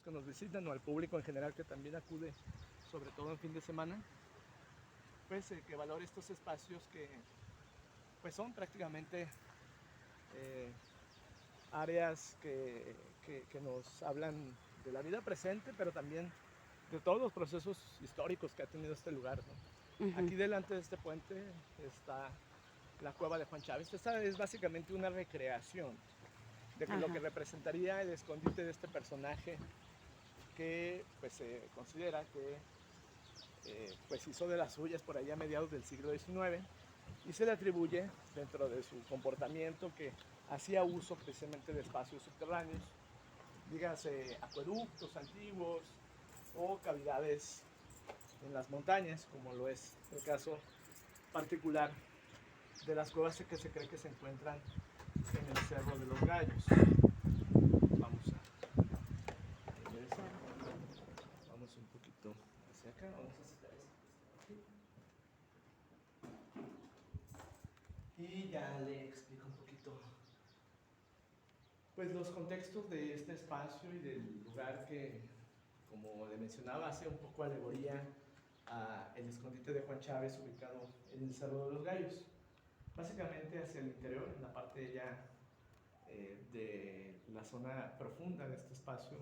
los que nos visitan o al público en general que también acude, sobre todo en fin de semana, pues que valore estos espacios que pues son prácticamente áreas que nos hablan de la vida presente, pero también de todos los procesos históricos que ha tenido este lugar, ¿no? Aquí delante de este puente está la cueva de Juan Chávez. Esta es básicamente una recreación de lo que representaría el escondite de este personaje que pues se considera que pues hizo de las suyas por allá a mediados del siglo XIX y se le atribuye dentro de su comportamiento que hacía uso precisamente de espacios subterráneos, dígase acueductos antiguos o cavidades en las montañas, como lo es el caso particular de las cuevas que se cree que se encuentran en el Cerro de los Gallos. Vamos a regresar, vamos un poquito hacia acá, vamos a citar esto y ya le explico un poquito pues los contextos de este espacio y del lugar que, como le mencionaba, hace un poco alegoría a el escondite de Juan Chávez ubicado en el Cerro de los Gallos. Básicamente hacia el interior, en la parte ya de la zona profunda de este espacio,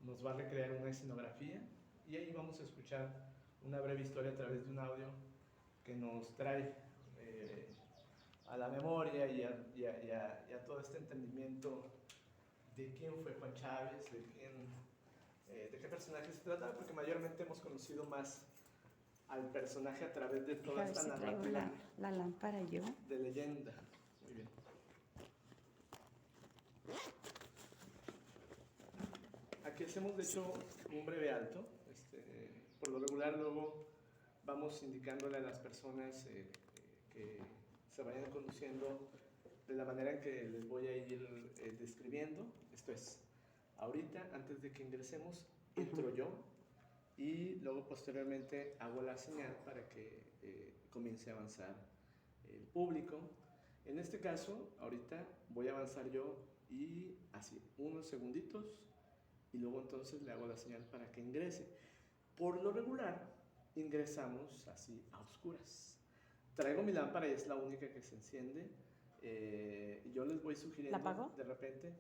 nos va a recrear una escenografía y ahí vamos a escuchar una breve historia a través de un audio que nos trae a la memoria y a todo este entendimiento de quién fue Juan Chávez, de qué personaje se trata, porque mayormente hemos conocido más al personaje a través de toda esta si traigo narrativa la lámpara yo. de leyenda. Muy bien. Aquí hacemos de hecho un breve alto. Por lo regular luego vamos indicándole a las personas que se vayan conduciendo de la manera en que les voy a ir describiendo. Esto es, ahorita antes de que ingresemos entro yo y luego posteriormente hago la señal para que comience a avanzar el público. En este caso, ahorita voy a avanzar yo y así, unos segunditos y luego entonces le hago la señal para que ingrese. Por lo regular, ingresamos así a oscuras. Traigo mi lámpara y es la única que se enciende. Yo les voy sugiriendo ¿La apago? de repente.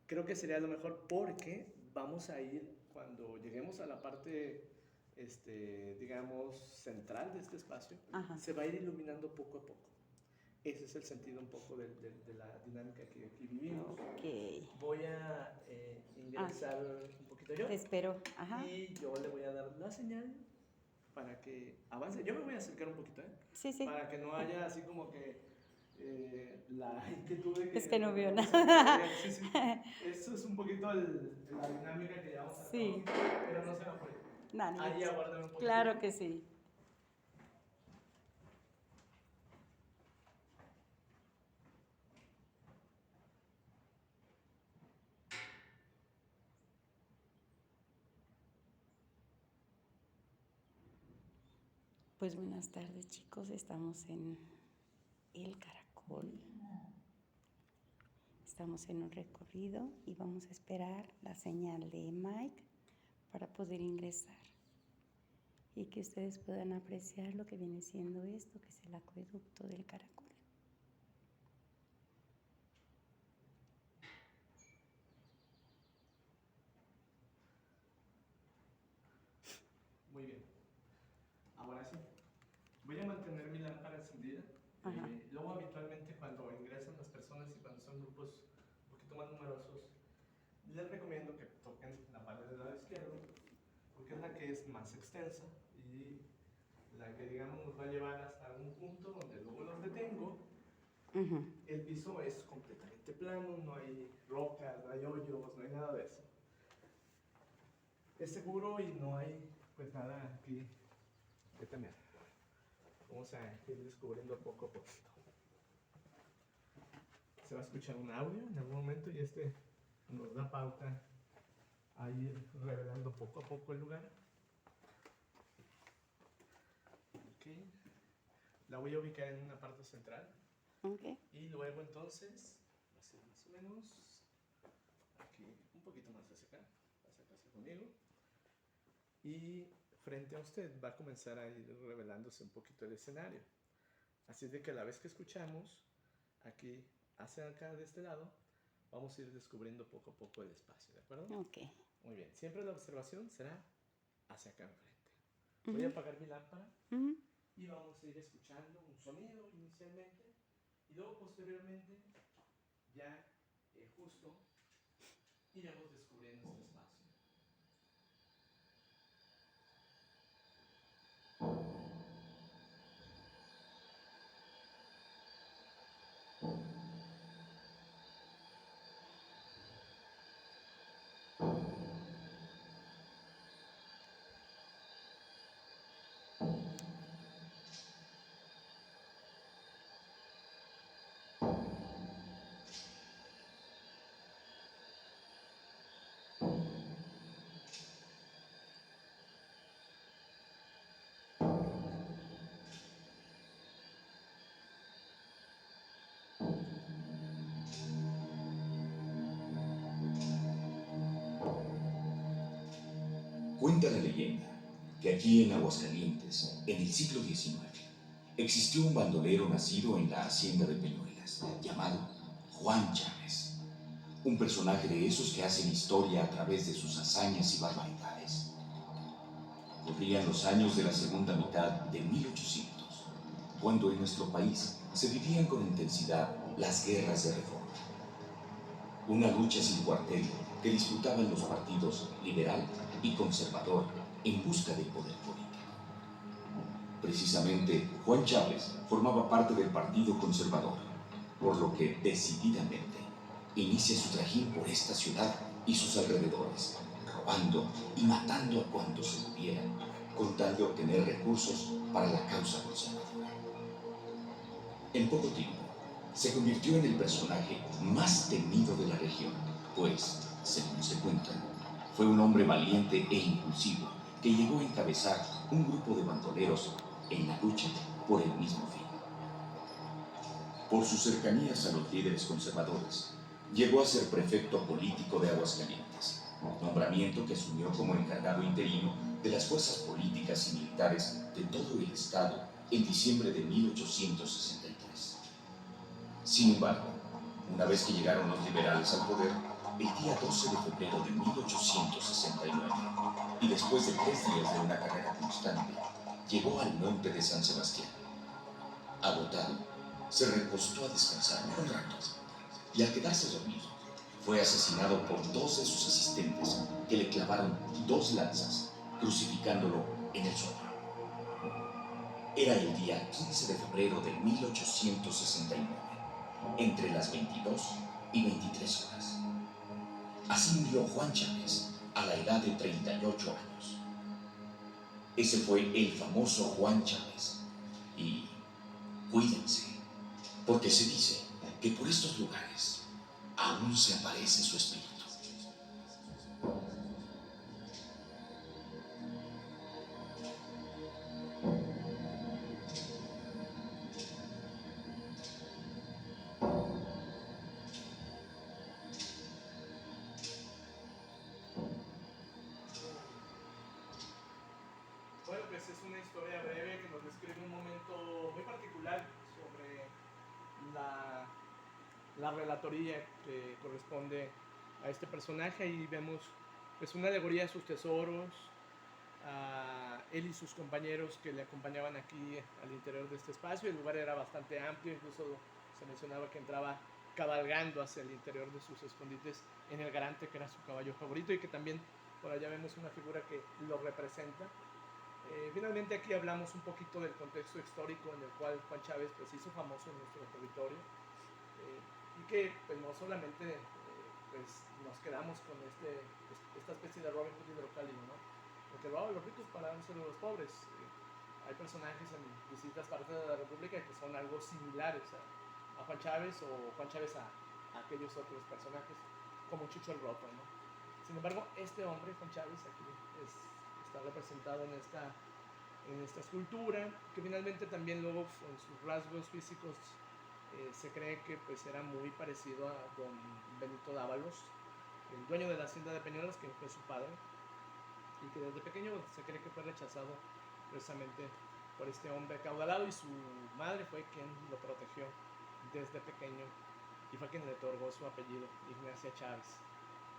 Creo que sería lo mejor porque vamos a ir, cuando lleguemos a la parte, digamos, central de este espacio, se va a ir iluminando poco a poco. Ese es el sentido un poco de la dinámica que aquí vivimos. Okay. Voy a ingresar un poquito yo. Te espero. Ajá. Y yo le voy a dar la señal para que avance. Yo me voy a acercar un poquito, ¿eh? Sí, sí. Para que no haya así como que la inquietud de que... Es que no veo nada. Sí, sí. Eso es un poquito la dinámica que llevamos hasta Sí. pero no se va por ahí. Nani. Ahí aguárdame un poquito. Claro que sí. Pues buenas tardes, chicos. Estamos en El Caracol. Estamos en un recorrido y vamos a esperar la señal de Mike para poder ingresar y que ustedes puedan apreciar lo que viene siendo esto, que es el acueducto del Caracol. Muy bien. Ahora sí. Voy a mantener mi lámpara encendida. Luego habitualmente cuando ingresan las personas y cuando son grupos un poquito más numerosos, les recomiendo que toquen la pared del lado izquierdo, porque es la que es más extensa y la que digamos nos va a llevar hasta un punto donde luego los detengo. El piso es completamente plano, no hay rocas, no hay hoyos, no hay nada de eso. Es seguro y no hay pues nada aquí que temer. Vamos a ir descubriendo poco a poco. Se va a escuchar un audio en algún momento y nos da pauta a ir revelando poco a poco el lugar. Okay. La voy a ubicar en una parte central. Okay. Y luego entonces, va a ser más o menos aquí, un poquito más hacia acá, hacia acá, hacia y frente a usted va a comenzar a ir revelándose un poquito el escenario. Así de que a la vez que escuchamos, aquí hacia acá de este lado, vamos a ir descubriendo poco a poco el espacio, ¿de acuerdo? Ok. Muy bien, siempre la observación será hacia acá enfrente. Ujú. Voy a apagar mi lámpara Ujú. y vamos a ir escuchando un sonido inicialmente y luego posteriormente ya justo iremos descubriendo este espacio. Cuenta la leyenda que aquí en Aguascalientes, en el siglo XIX, existió un bandolero nacido en la hacienda de Peñuelas, llamado Juan Chávez. Un personaje de esos que hacen historia a través de sus hazañas y barbaridades. Corrían los años de la segunda mitad de 1800, cuando en nuestro país se vivían con intensidad las guerras de reforma. Una lucha sin cuartel que disputaban los partidos liberal y conservador en busca del poder político. Precisamente, Juan Chávez formaba parte del Partido Conservador, por lo que decididamente inicia su trajín por esta ciudad y sus alrededores, robando y matando a cuantos se pudiera, con tal de obtener recursos para la causa conservadora. En poco tiempo, se convirtió en el personaje más temido de la región, pues, según se cuenta, fue un hombre valiente e impulsivo que llegó a encabezar un grupo de bandoleros en la lucha por el mismo fin. Por sus cercanías a los líderes conservadores, llegó a ser prefecto político de Aguascalientes, nombramiento que asumió como encargado interino de las fuerzas políticas y militares de todo el estado en diciembre de 1863. Sin embargo, una vez que llegaron los liberales al poder, el día 12 de febrero de 1869, y después de 3 días de una carrera constante, llegó al monte de San Sebastián. Agotado, se recostó a descansar un rato, y al quedarse dormido, fue asesinado por 2 de sus asistentes que le clavaron 2 lanzas, crucificándolo en el suelo. Era el día 15 de febrero de 1869, entre las 22 y 23 horas. Así murió Juan Chávez a la edad de 38 años. Ese fue el famoso Juan Chávez. Y cuídense, porque se dice que por estos lugares aún se aparece su espíritu. Bueno, pues es una historia breve que nos describe un momento muy particular sobre la relatoría que corresponde a este personaje. Ahí vemos pues una alegoría de sus tesoros, a él y sus compañeros que le acompañaban aquí al interior de este espacio. El lugar era bastante amplio, incluso se mencionaba que entraba cabalgando hacia el interior de sus escondites en el garante, que era su caballo favorito, y que también por allá vemos una figura que lo representa. Finalmente aquí hablamos un poquito del contexto histórico en el cual Juan Chávez pues hizo famoso en nuestro territorio, y que pues no solamente pues nos quedamos con esta especie de Robin Hood hidrocálido, ¿no? Porque robaba a los ricos para dárselo a los pobres. Hay personajes en distintas partes de la República que son algo similares a Juan Chávez, o Juan Chávez a aquellos otros personajes, como Chucho el Roto, ¿no? Sin embargo, este hombre, Juan Chávez, aquí está representado en esta escultura, que finalmente también luego en sus rasgos físicos se cree que pues era muy parecido a don Benito Dávalos, el dueño de la hacienda de Peñuelas, que fue su padre. y que desde pequeño se cree que fue rechazado precisamente por este hombre acaudalado, y su madre fue quien lo protegió desde pequeño y fue quien le otorgó su apellido, Ignacia Chávez.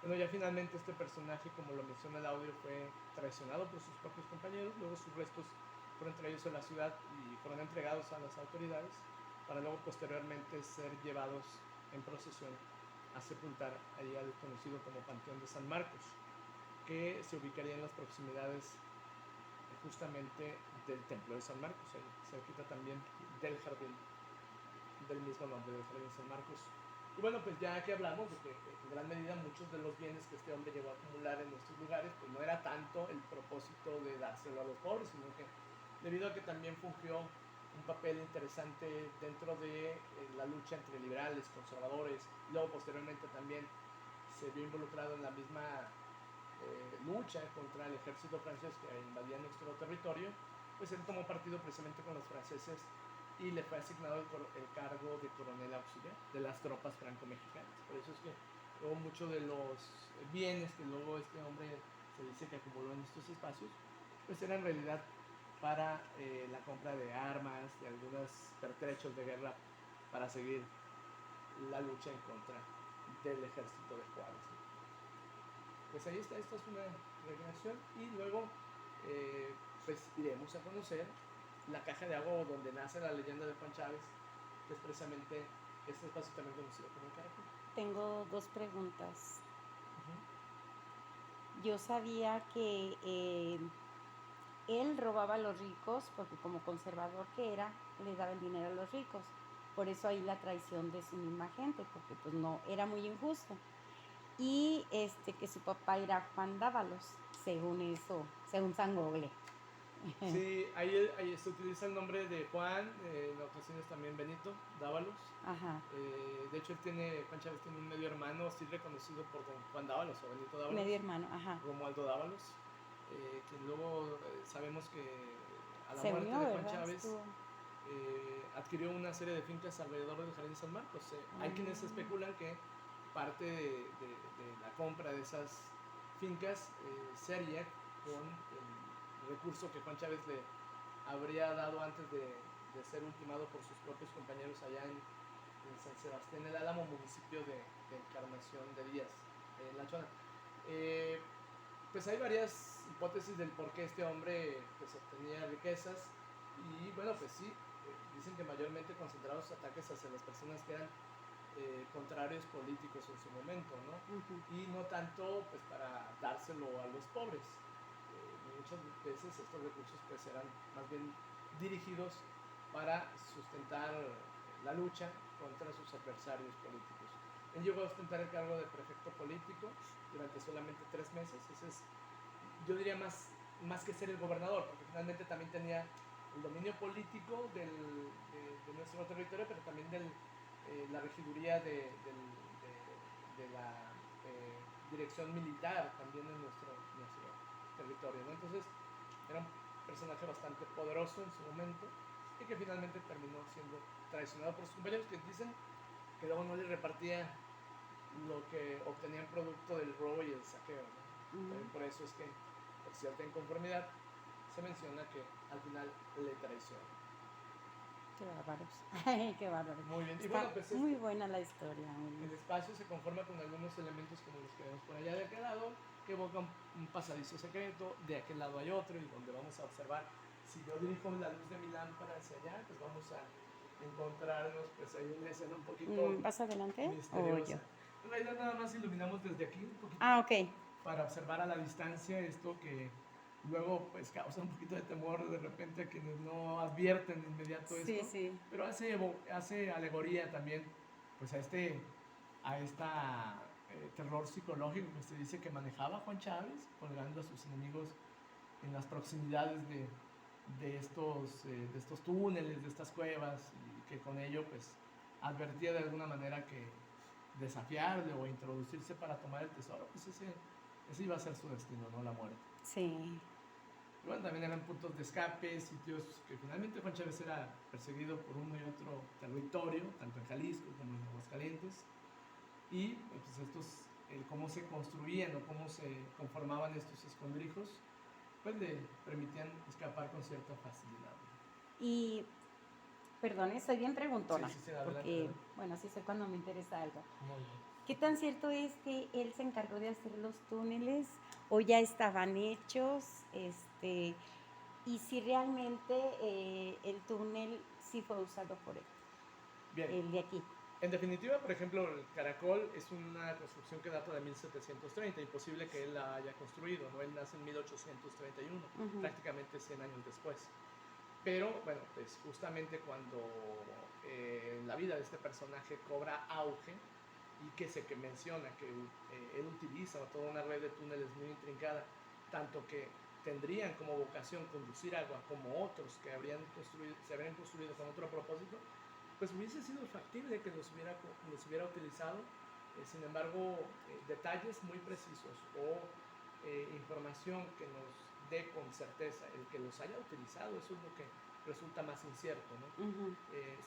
Bueno, ya finalmente este personaje, como lo menciona el audio, fue traicionado por sus propios compañeros. Luego sus restos fueron traídos a la ciudad y fueron entregados a las autoridades para luego posteriormente ser llevados en procesión a sepultar ahí al conocido como Panteón de San Marcos, que se ubicaría en las proximidades justamente del Templo de San Marcos, ahí cerquita también del jardín del mismo nombre, del Jardín San Marcos. Y bueno, pues ya que hablamos de que en gran medida muchos de los bienes que este hombre llegó a acumular en estos lugares, pues no era tanto el propósito de dárselo a los pobres, sino que debido a que también fungió un papel interesante dentro de la lucha entre liberales, conservadores, luego posteriormente también se vio involucrado en la misma lucha contra el ejército francés que invadía nuestro territorio, pues él tomó partido precisamente con los franceses y le fue asignado el cargo de coronel auxiliar de las tropas franco-mexicanas. Por eso es que luego muchos de los bienes que luego este hombre se dice que acumuló en estos espacios, pues eran en realidad para la compra de armas, de algunos pertrechos de guerra para seguir la lucha en contra del ejército de Juárez. Pues ahí está, esta es una recreación, y luego pues iremos a conocer la caja de agua donde nace la leyenda de Juan Chávez, que es precisamente este espacio también conocido como el Caracol. Tengo dos preguntas. Uh-huh. Yo sabía que él robaba a los ricos porque como conservador que era, le daba el dinero a los ricos. Por eso ahí la traición de su misma gente, porque pues no, era muy injusto. Y que su papá era Juan Dávalos, según eso, según San Gogle. Sí, ahí se utiliza el nombre de Juan, en ocasiones también Benito Dávalos. Ajá. De hecho, Juan Chávez tiene un medio hermano, sí reconocido por don Juan Dávalos o Benito Dávalos. Medio hermano, ajá. Romualdo Dávalos, quien luego sabemos que a la Se muerte unió, de Juan ¿verdad? Chávez adquirió una serie de fincas alrededor del Jardín San Marcos. Hay quienes especulan que parte de la compra de esas fincas se haría con el recurso que Juan Chávez le habría dado antes de ser ultimado por sus propios compañeros allá en San Sebastián el Álamo, municipio de Encarnación de Díaz, en La Chona. Pues hay varias hipótesis del por qué este hombre pues obtenía riquezas, y bueno, pues sí, dicen que mayormente concentrados ataques hacia las personas que eran contrarios políticos en su momento, ¿no? Uh-huh. Y no tanto pues para dárselo a los pobres. Muchas veces estos recursos pues eran más bien dirigidos para sustentar la lucha contra sus adversarios políticos. Él llegó a ostentar el cargo de prefecto político durante solamente 3 meses. Ese es, yo diría, más que ser el gobernador, porque finalmente también tenía el dominio político de nuestro territorio, pero también de la regiduría de la dirección militar también en nuestro territorio, ¿no? Entonces era un personaje bastante poderoso en su momento, y que finalmente terminó siendo traicionado por sus compañeros, que dicen que luego no le repartía lo que obtenían producto del robo y el saqueo, ¿no? Uh-huh. Por eso es que, por cierta inconformidad, se menciona que al final le traicionó. Qué bárbaros. Qué bárbaros. Muy bien. Y Está bueno, pues muy buena la historia. el espacio se conforma con algunos elementos como los que vemos por allá de aquel lado, que evocan un pasadizo secreto. De aquel lado hay otro, y donde vamos a observar, si yo dirijo la luz de mi lámpara hacia allá, pues vamos a encontrarnos pues ahí una escena un poquito ¿Vas adelante? misteriosa. En realidad nada más iluminamos desde aquí un poquito. Ok. Para observar a la distancia esto que luego pues causa un poquito de temor de repente a quienes no advierten de inmediato esto. Sí. Pero hace alegoría también pues a esta terror psicológico que se dice que manejaba Juan Chávez, colgando a sus enemigos en las proximidades de estos túneles, de estas cuevas, y que con ello pues advertía de alguna manera que desafiarle o introducirse para tomar el tesoro, pues ese iba a ser su destino, ¿no? La muerte. Sí. Y bueno, también eran puntos de escape, sitios que finalmente Juan Chávez era perseguido por uno y otro territorio, tanto en Jalisco como en Aguascalientes. Y pues estos el cómo se construían o cómo se conformaban estos escondrijos, pues le permitían escapar con cierta facilidad. Y, perdón, estoy bien preguntona, Sí, adelante, porque, adelante. bueno, así sé cuando me interesa algo. Muy bien. ¿Qué tan cierto es que él se encargó de hacer los túneles o ya estaban hechos? Y si realmente el túnel sí fue usado por él, Bien. el de aquí. En definitiva, por ejemplo, el Caracol es una construcción que data de 1730, imposible que él la haya construido, ¿no? Él nace en 1831, prácticamente 100 años después. Pero, bueno, pues justamente cuando la vida de este personaje cobra auge y que menciona que él utiliza toda una red de túneles muy intrincada, tanto que tendrían como vocación conducir agua como otros que se habrían construido con otro propósito, pues hubiese sido factible que los hubiera utilizado. Sin embargo, detalles muy precisos o información que nos dé con certeza el que los haya utilizado, eso es lo que resulta más incierto, ¿no?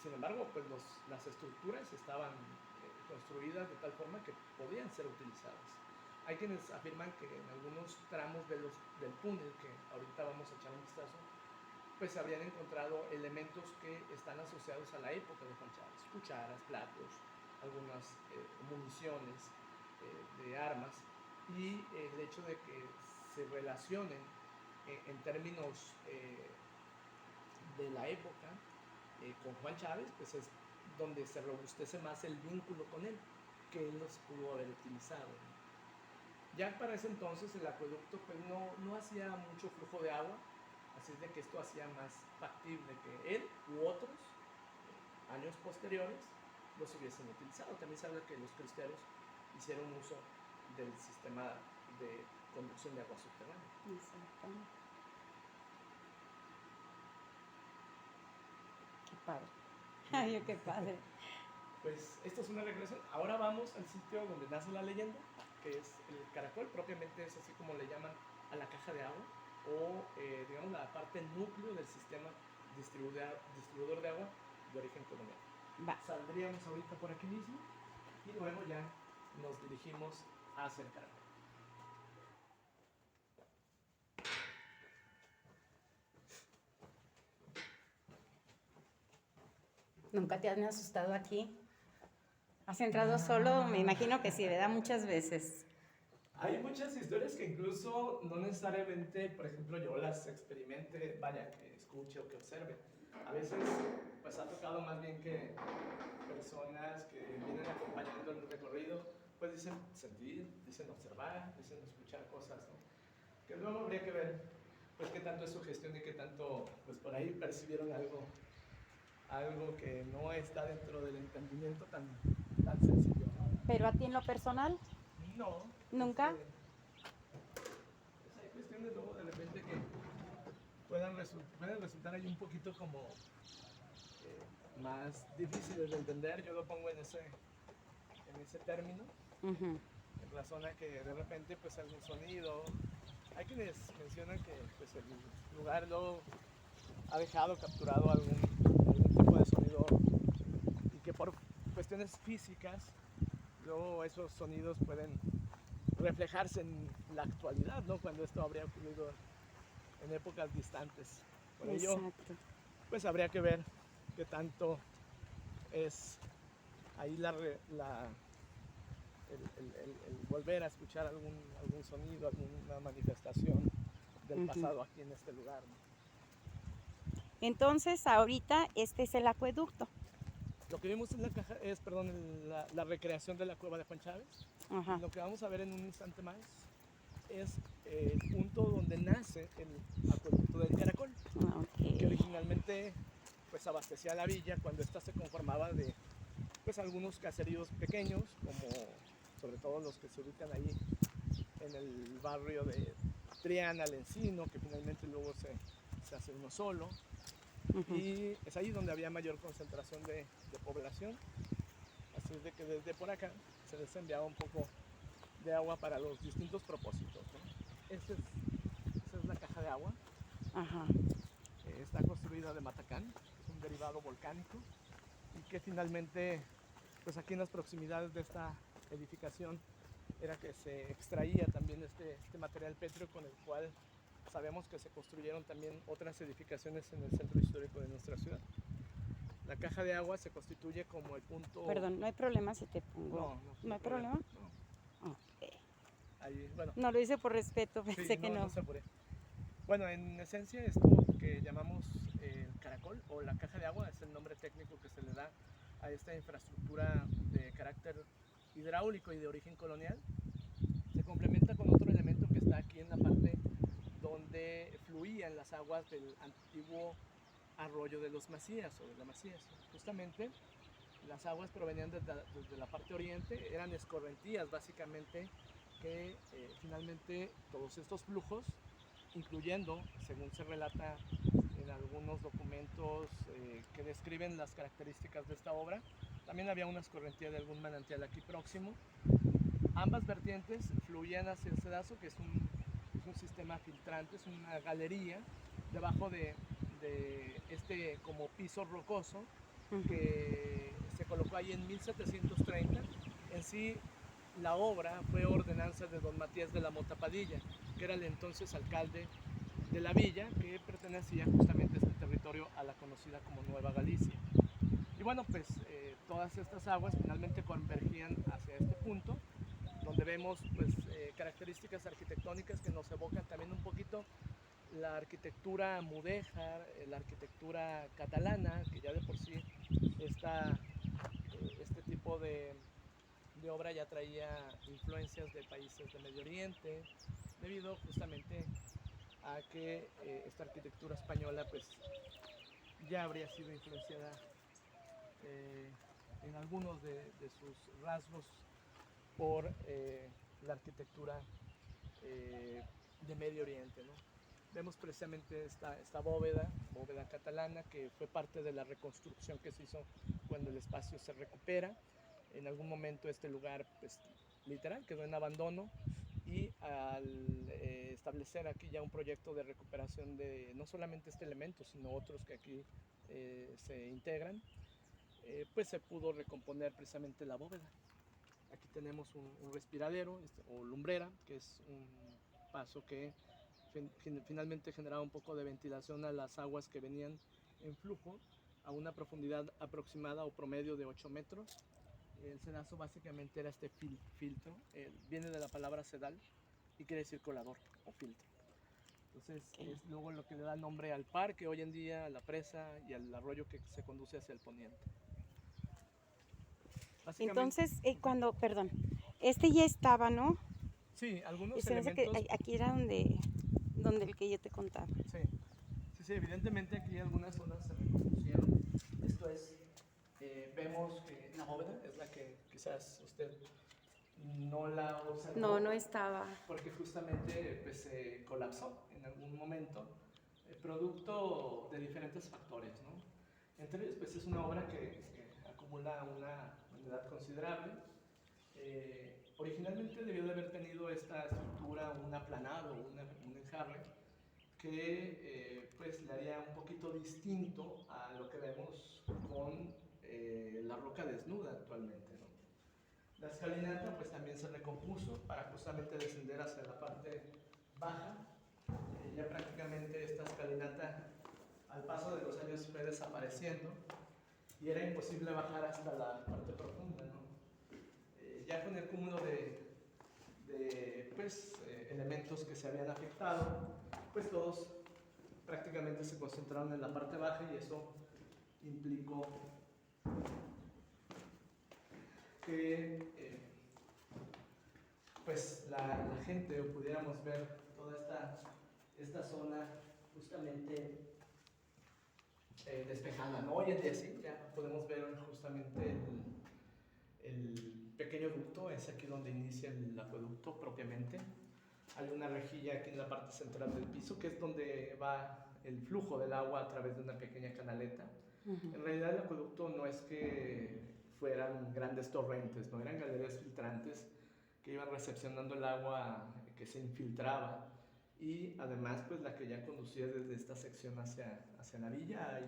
Sin embargo, pues las estructuras estaban construidas de tal forma que podían ser utilizadas. Hay quienes afirman que en algunos tramos del túnel, que ahorita vamos a echar un vistazo, pues se habían encontrado elementos que están asociados a la época de Juan Chávez, cucharas, platos, algunas municiones de armas, y el hecho de que se relacionen en términos de la época con Juan Chávez, pues es donde se robustece más el vínculo con él, que él los pudo haber utilizado. Ya para ese entonces el acueducto pues no hacía mucho flujo de agua, así de que esto hacía más factible que él u otros, años posteriores, los hubiesen utilizado. También se habla que los cristeros hicieron uso del sistema de conducción de agua subterránea. Exactamente. Qué padre. Ay, qué padre. Pues esto es una regresión. Ahora vamos al sitio donde nace la leyenda, que es el Caracol. Propiamente es así como le llaman a la caja de agua, o digamos la parte núcleo del sistema distribuidor de agua de origen colombiano. Va. Saldríamos ahorita por aquí mismo y luego ya nos dirigimos hacia el Caracol. ¿Nunca te han asustado aquí? ¿Has entrado solo? Me imagino que sí, ¿verdad? Muchas veces. Hay muchas historias que incluso no necesariamente, por ejemplo, yo las experimente, vaya, que escuche o que observe. A veces, pues ha tocado más bien que personas que vienen acompañando el recorrido, pues dicen sentir, dicen observar, dicen escuchar cosas, ¿no? Que luego habría que ver, pues qué tanto es sugestión y qué tanto, pues por ahí percibieron algo que no está dentro del entendimiento tan sencillo, ¿no? ¿Pero a ti en lo personal? No. ¿Nunca? Pues hay cuestiones luego de repente que pueden resultar ahí un poquito como más difíciles de entender. Yo lo pongo en ese término, en razón a que de repente pues algún sonido. Hay quienes mencionan que pues el lugar luego ha dejado capturado algún tipo de sonido y que por cuestiones físicas luego esos sonidos pueden reflejarse en la actualidad, ¿no? Cuando esto habría ocurrido en épocas distantes. Por ello, exacto, pues habría que ver qué tanto es ahí el volver a escuchar algún sonido, alguna manifestación del pasado aquí en este lugar, ¿no? Entonces, ahorita este es el acueducto. Lo que vimos en la caja es, la recreación de la cueva de Juan Chávez. Ajá. Lo que vamos a ver en un instante más es el punto donde nace el acueducto del Caracol, que originalmente pues abastecía la villa cuando ésta se conformaba de pues algunos caseríos pequeños, como sobre todo los que se ubican ahí en el barrio de Triana, El Encino, que finalmente luego se hace uno solo. Y es ahí donde había mayor concentración de población, así es de que desde por acá se les enviaba un poco de agua para los distintos propósitos, ¿no? Esa es la caja de agua. Ajá. Está construida de matacán, que es un derivado volcánico, y que finalmente, pues aquí en las proximidades de esta edificación era que se extraía también este material pétreo con el cual sabemos que se construyeron también otras edificaciones en el centro histórico de nuestra ciudad. La caja de agua se constituye como el punto... Perdón, no hay problema si te pongo. ¿No hay problema? No. Ok. Ahí, bueno, No lo hice por respeto, sí, pensé que no. No se apure. Bueno, en esencia esto que llamamos el caracol o la caja de agua es el nombre técnico que se le da a esta infraestructura de carácter hidráulico y de origen colonial. Se complementa con otro elemento que está aquí en la parte donde fluían las aguas del antiguo arroyo de los Macías o de la Macías. Justamente las aguas provenían desde la parte oriente, eran escorrentías básicamente que finalmente todos estos flujos, incluyendo, según se relata en algunos documentos que describen las características de esta obra, también había una escorrentía de algún manantial aquí próximo. Ambas vertientes fluían hacia el Cedazo, que es un sistema filtrante, es una galería debajo de este como piso rocoso que se colocó ahí en 1730. En sí, la obra fue ordenanza de don Matías de la Mota Padilla, que era el entonces alcalde de la villa, que pertenecía justamente a este territorio, a la conocida como Nueva Galicia. Y bueno, pues todas estas aguas finalmente convergían hacia este punto, donde vemos pues características arquitectónicas que nos evocan también un poquito la arquitectura mudéjar, la arquitectura catalana, que ya de por sí este tipo de obra ya traía influencias de países de Medio Oriente, debido justamente a que esta arquitectura española pues ya habría sido influenciada en algunos de sus rasgos por la arquitectura de Medio Oriente, ¿no? Vemos precisamente esta bóveda catalana, que fue parte de la reconstrucción que se hizo cuando el espacio se recupera. En algún momento este lugar, pues, literal, quedó en abandono, y al establecer aquí ya un proyecto de recuperación de no solamente este elemento, sino otros que aquí se integran, pues se pudo recomponer precisamente la bóveda. Aquí tenemos un respiradero o lumbrera, que es un paso que finalmente generaba un poco de ventilación a las aguas que venían en flujo a una profundidad aproximada o promedio de 8 metros. El sedazo básicamente era este filtro, viene de la palabra sedal y quiere decir colador o filtro. Entonces es luego lo que le da nombre al parque hoy en día, a la presa y al arroyo que se conduce hacia el poniente. Entonces, perdón, este ya estaba, ¿no? Sí, algunos Se me hace elementos. que aquí era donde el que yo te contaba. Sí, evidentemente aquí algunas zonas se reconstruyeron. Esto es, vemos que la bóveda es la que quizás usted no la observó. No, no estaba. Porque justamente pues, se colapsó en algún momento, producto de diferentes factores, ¿no? Entre ellos, pues es una obra que acumula una humedad considerable. Originalmente debió de haber tenido esta estructura un aplanado, un enjarre, que pues le haría un poquito distinto a lo que vemos con la roca desnuda actualmente, ¿no? La escalinata pues también se recompuso para justamente descender hacia la parte baja. Ya prácticamente esta escalinata al paso de los años fue desapareciendo y era imposible bajar hasta la parte profunda, ¿no? Ya con el cúmulo de pues, elementos que se habían afectado, pues todos prácticamente se concentraron en la parte baja, y eso implicó que pues la gente, o pudiéramos ver toda esta zona justamente despejada, ¿no? Hoy en día sí, ya podemos ver justamente el pequeño ducto, es aquí donde inicia el acueducto propiamente. Hay una rejilla aquí en la parte central del piso, que es donde va el flujo del agua a través de una pequeña canaleta. En realidad el acueducto no es que fueran grandes torrentes, no eran galerías filtrantes que iban recepcionando el agua que se infiltraba, y además pues la que ya conducía desde esta sección hacia la villa. Hay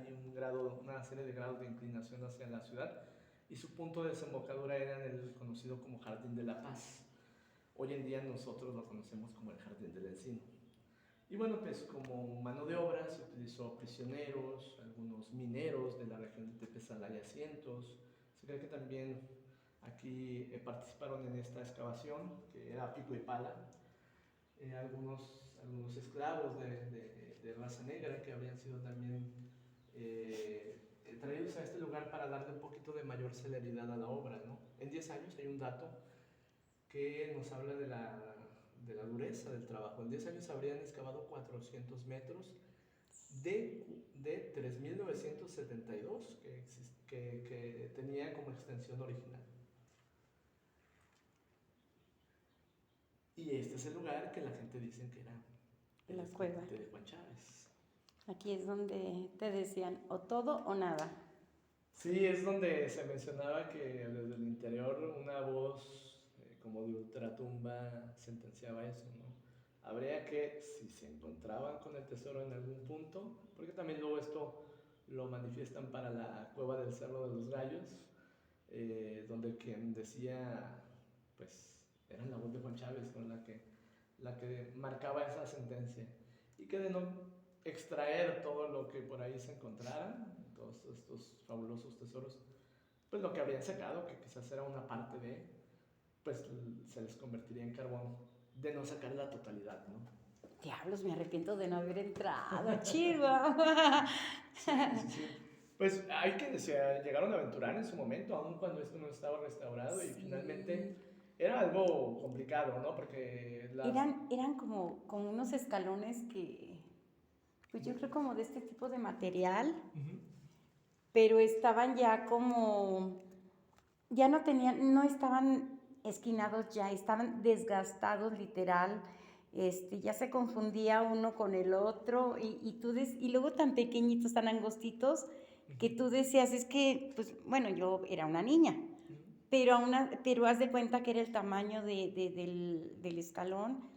una serie de grados de inclinación hacia la ciudad, y su punto de desembocadura era en el conocido como Jardín de la Paz. Hoy en día nosotros lo conocemos como el Jardín del Encino. Y bueno, pues como mano de obra se utilizó prisioneros, algunos mineros de la región de Tepesalaya Cientos. Se cree que también aquí participaron en esta excavación, que era pico y pala, algunos esclavos de raza negra que habrían sido también traídos a este lugar para darle un poquito de mayor celeridad a la obra, ¿no? En 10 años hay un dato que nos habla de la dureza del trabajo. En 10 años habrían excavado 400 metros de 3.972 que tenía como extensión original. Y este es el lugar que la gente dice que era el La cueva. escondite de Juan Chávez. Aquí es donde te decían o todo o nada. Sí, es donde se mencionaba que desde el interior una voz como de ultratumba sentenciaba eso, ¿no? Habría que, si se encontraban con el tesoro en algún punto, porque también luego esto lo manifiestan para la cueva del Cerro de los Gallos, donde quien decía, pues, era la voz de Juan Chávez con la que marcaba esa sentencia. Y que de no extraer todo lo que por ahí se encontrara, todos estos fabulosos tesoros, pues lo que habrían sacado, que quizás era una parte de, pues se les convertiría en carbón, de no sacar la totalidad, ¿no? Diablos, me arrepiento de no haber entrado, chivo. Sí, sí, sí. Pues hay que se llegaron a aventurar en su momento, aun cuando esto no estaba restaurado, y Sí. finalmente era algo complicado, ¿no? Porque Eran como unos escalones que, pues yo creo como de este tipo de material, pero estaban ya como, ya no tenían, no estaban esquinados ya, estaban desgastados literal, ya se confundía uno con el otro y luego tan pequeñitos, tan angostitos, que tú decías, es que, pues bueno, yo era una niña, pero haz de cuenta que era el tamaño del escalón,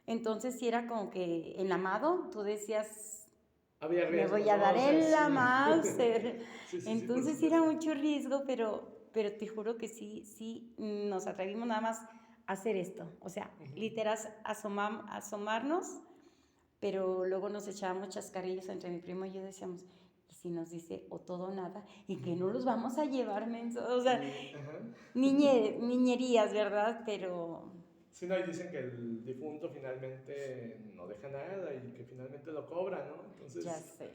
entonces sí era como que enlamado, tú decías, había me riesgo, voy a ¿no? dar O sea, en la sí. Mauser. Sí, sí, sí, por Entonces sí era supuesto. mucho riesgo, pero te juro que sí nos atrevimos nada más a hacer esto. O sea, literal, asomarnos, pero luego nos echábamos chascarrillos entre mi primo y yo, decíamos, ¿y si nos dice o todo o nada? ¿Y que no los vamos a llevar, menso? O sea, niñerías, ¿verdad? Pero Sí, no, y dicen que el difunto finalmente no deja nada y que finalmente lo cobra, ¿no? ya Entonces, sé.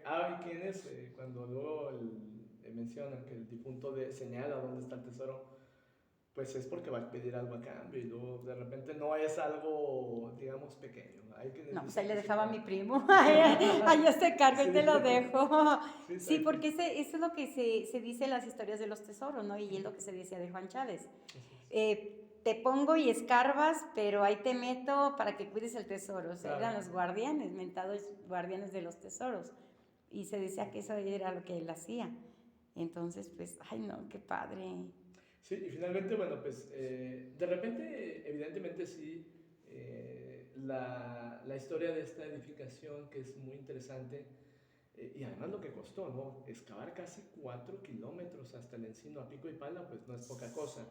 hay quienes, cuando luego mencionan que el difunto señala dónde está el tesoro, pues es porque va a pedir algo a cambio y luego de repente no es algo, digamos, pequeño. Hay quienes No, pues dicen ahí le que sí, dejaba a claro. mi primo. Ahí este cargo y te lo dejo. Sí, Sí, exacto. porque eso es lo que se dice en las historias de los tesoros, ¿no? Y es lo que se decía de Juan Chávez. Te pongo y escarbas, pero ahí te meto para que cuides el tesoro. O sea, Claro. eran los guardianes, mentados guardianes de los tesoros. Y se decía que eso era lo que él hacía. Entonces, pues, ay no, qué padre. Sí, y finalmente, bueno, pues de repente, evidentemente sí, la historia de esta edificación, que es muy interesante, y además lo que costó, ¿no? Excavar casi 4 kilómetros hasta el encino a pico y pala, pues no es poca cosa.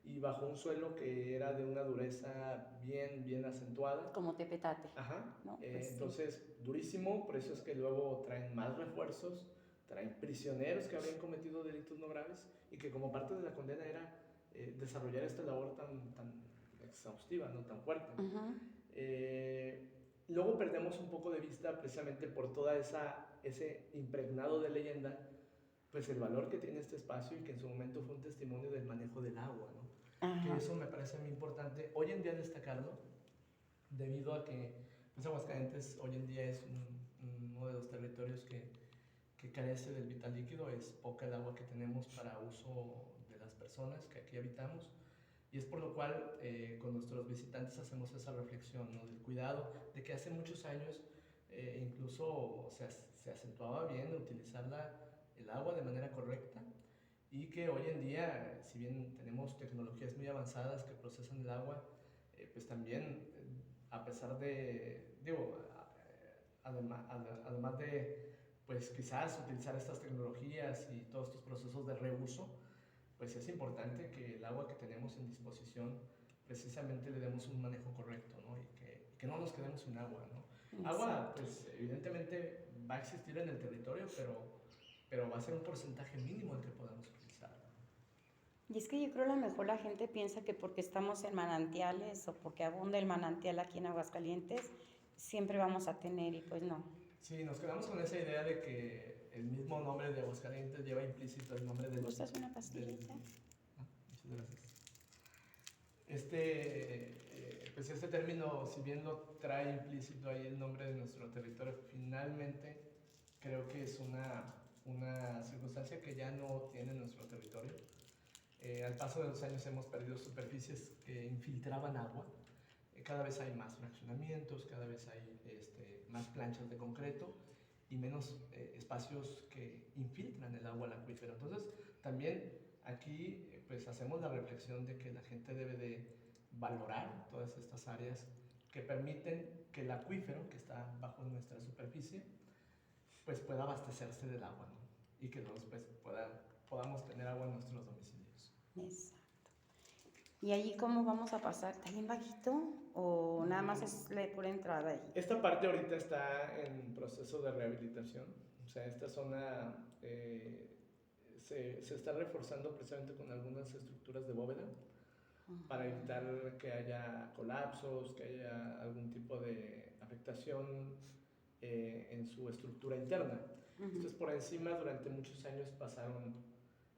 Y bajo un suelo que era de una dureza bien, bien acentuada. Como tepetate. Ajá. ¿No? Pues sí. Entonces, durísimo, por eso es que luego traen más refuerzos, traen prisioneros que habían cometido delitos no graves y que como parte de la condena era desarrollar esta labor tan exhaustiva, no tan fuerte. Luego perdemos un poco de vista precisamente por toda ese impregnado de leyenda, pues el valor que tiene este espacio y que en su momento fue un testimonio del manejo del agua, ¿no? Que eso me parece muy importante hoy en día destacarlo, debido a que pues, Aguascalientes hoy en día es uno de los territorios que carece del vital líquido, es poca el agua que tenemos para uso de las personas que aquí habitamos. Y es por lo cual con nuestros visitantes hacemos esa reflexión, ¿no? Del cuidado, de que hace muchos años incluso se acentuaba bien utilizar el agua de manera correcta y que hoy en día, si bien tenemos tecnologías muy avanzadas que procesan el agua, pues también, a pesar de, digo, además de, pues quizás utilizar estas tecnologías y todos estos procesos de reuso, pues es importante que el agua que tenemos en disposición precisamente le demos un manejo correcto, ¿no? Y que no nos quedemos sin agua, ¿no? Exacto. Agua, pues evidentemente va a existir en el territorio, pero va a ser un porcentaje mínimo el que podamos utilizar. Y es que yo creo a lo mejor la gente piensa que porque estamos en manantiales o porque abunda el manantial aquí en Aguascalientes, siempre vamos a tener, y pues no. Sí, nos quedamos con esa idea de que el mismo nombre de Aguascalientes lleva implícito el nombre del... ¿Gustas una pastillita? Muchas gracias. Pues este término, si bien lo trae implícito ahí el nombre de nuestro territorio, finalmente creo que es una circunstancia que ya no tiene nuestro territorio. Al paso de los años hemos perdido superficies que infiltraban agua. Cada vez hay más fraccionamientos, cada vez hay más planchas de concreto y menos espacios que infiltran el agua al acuífero. Entonces, también aquí pues hacemos la reflexión de que la gente debe de valorar todas estas áreas que permiten que el acuífero que está bajo nuestra superficie pues pueda abastecerse del agua, ¿no? Y que nosotros pues podamos tener agua en nuestros domicilios. Exacto. ¿Y allí cómo vamos a pasar? ¿Está bien bajito o nada más es la pura entrada ahí? Esta parte ahorita está en proceso de rehabilitación. O sea, esta zona se está reforzando precisamente con algunas estructuras de bóveda para evitar que haya colapsos, que haya algún tipo de afectación en su estructura interna. Entonces, por encima, durante muchos años pasaron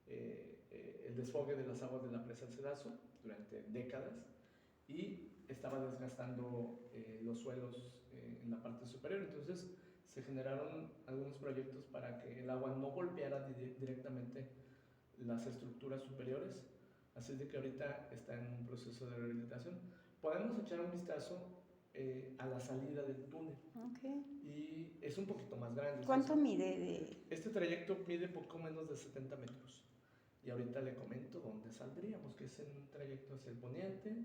el desfogue de las aguas de la presa del Cedazo durante décadas y estaba desgastando los suelos en la parte superior. Entonces, se generaron algunos proyectos para que el agua no golpeara directamente las estructuras superiores. Así es de que ahorita está en un proceso de rehabilitación. Podemos echar un vistazo a la salida del túnel. Okay. Y es un poquito más grande. ¿Cuánto mide? Este trayecto mide poco menos de 70 metros. Y ahorita le comento dónde saldríamos, que es en un trayecto hacia el poniente,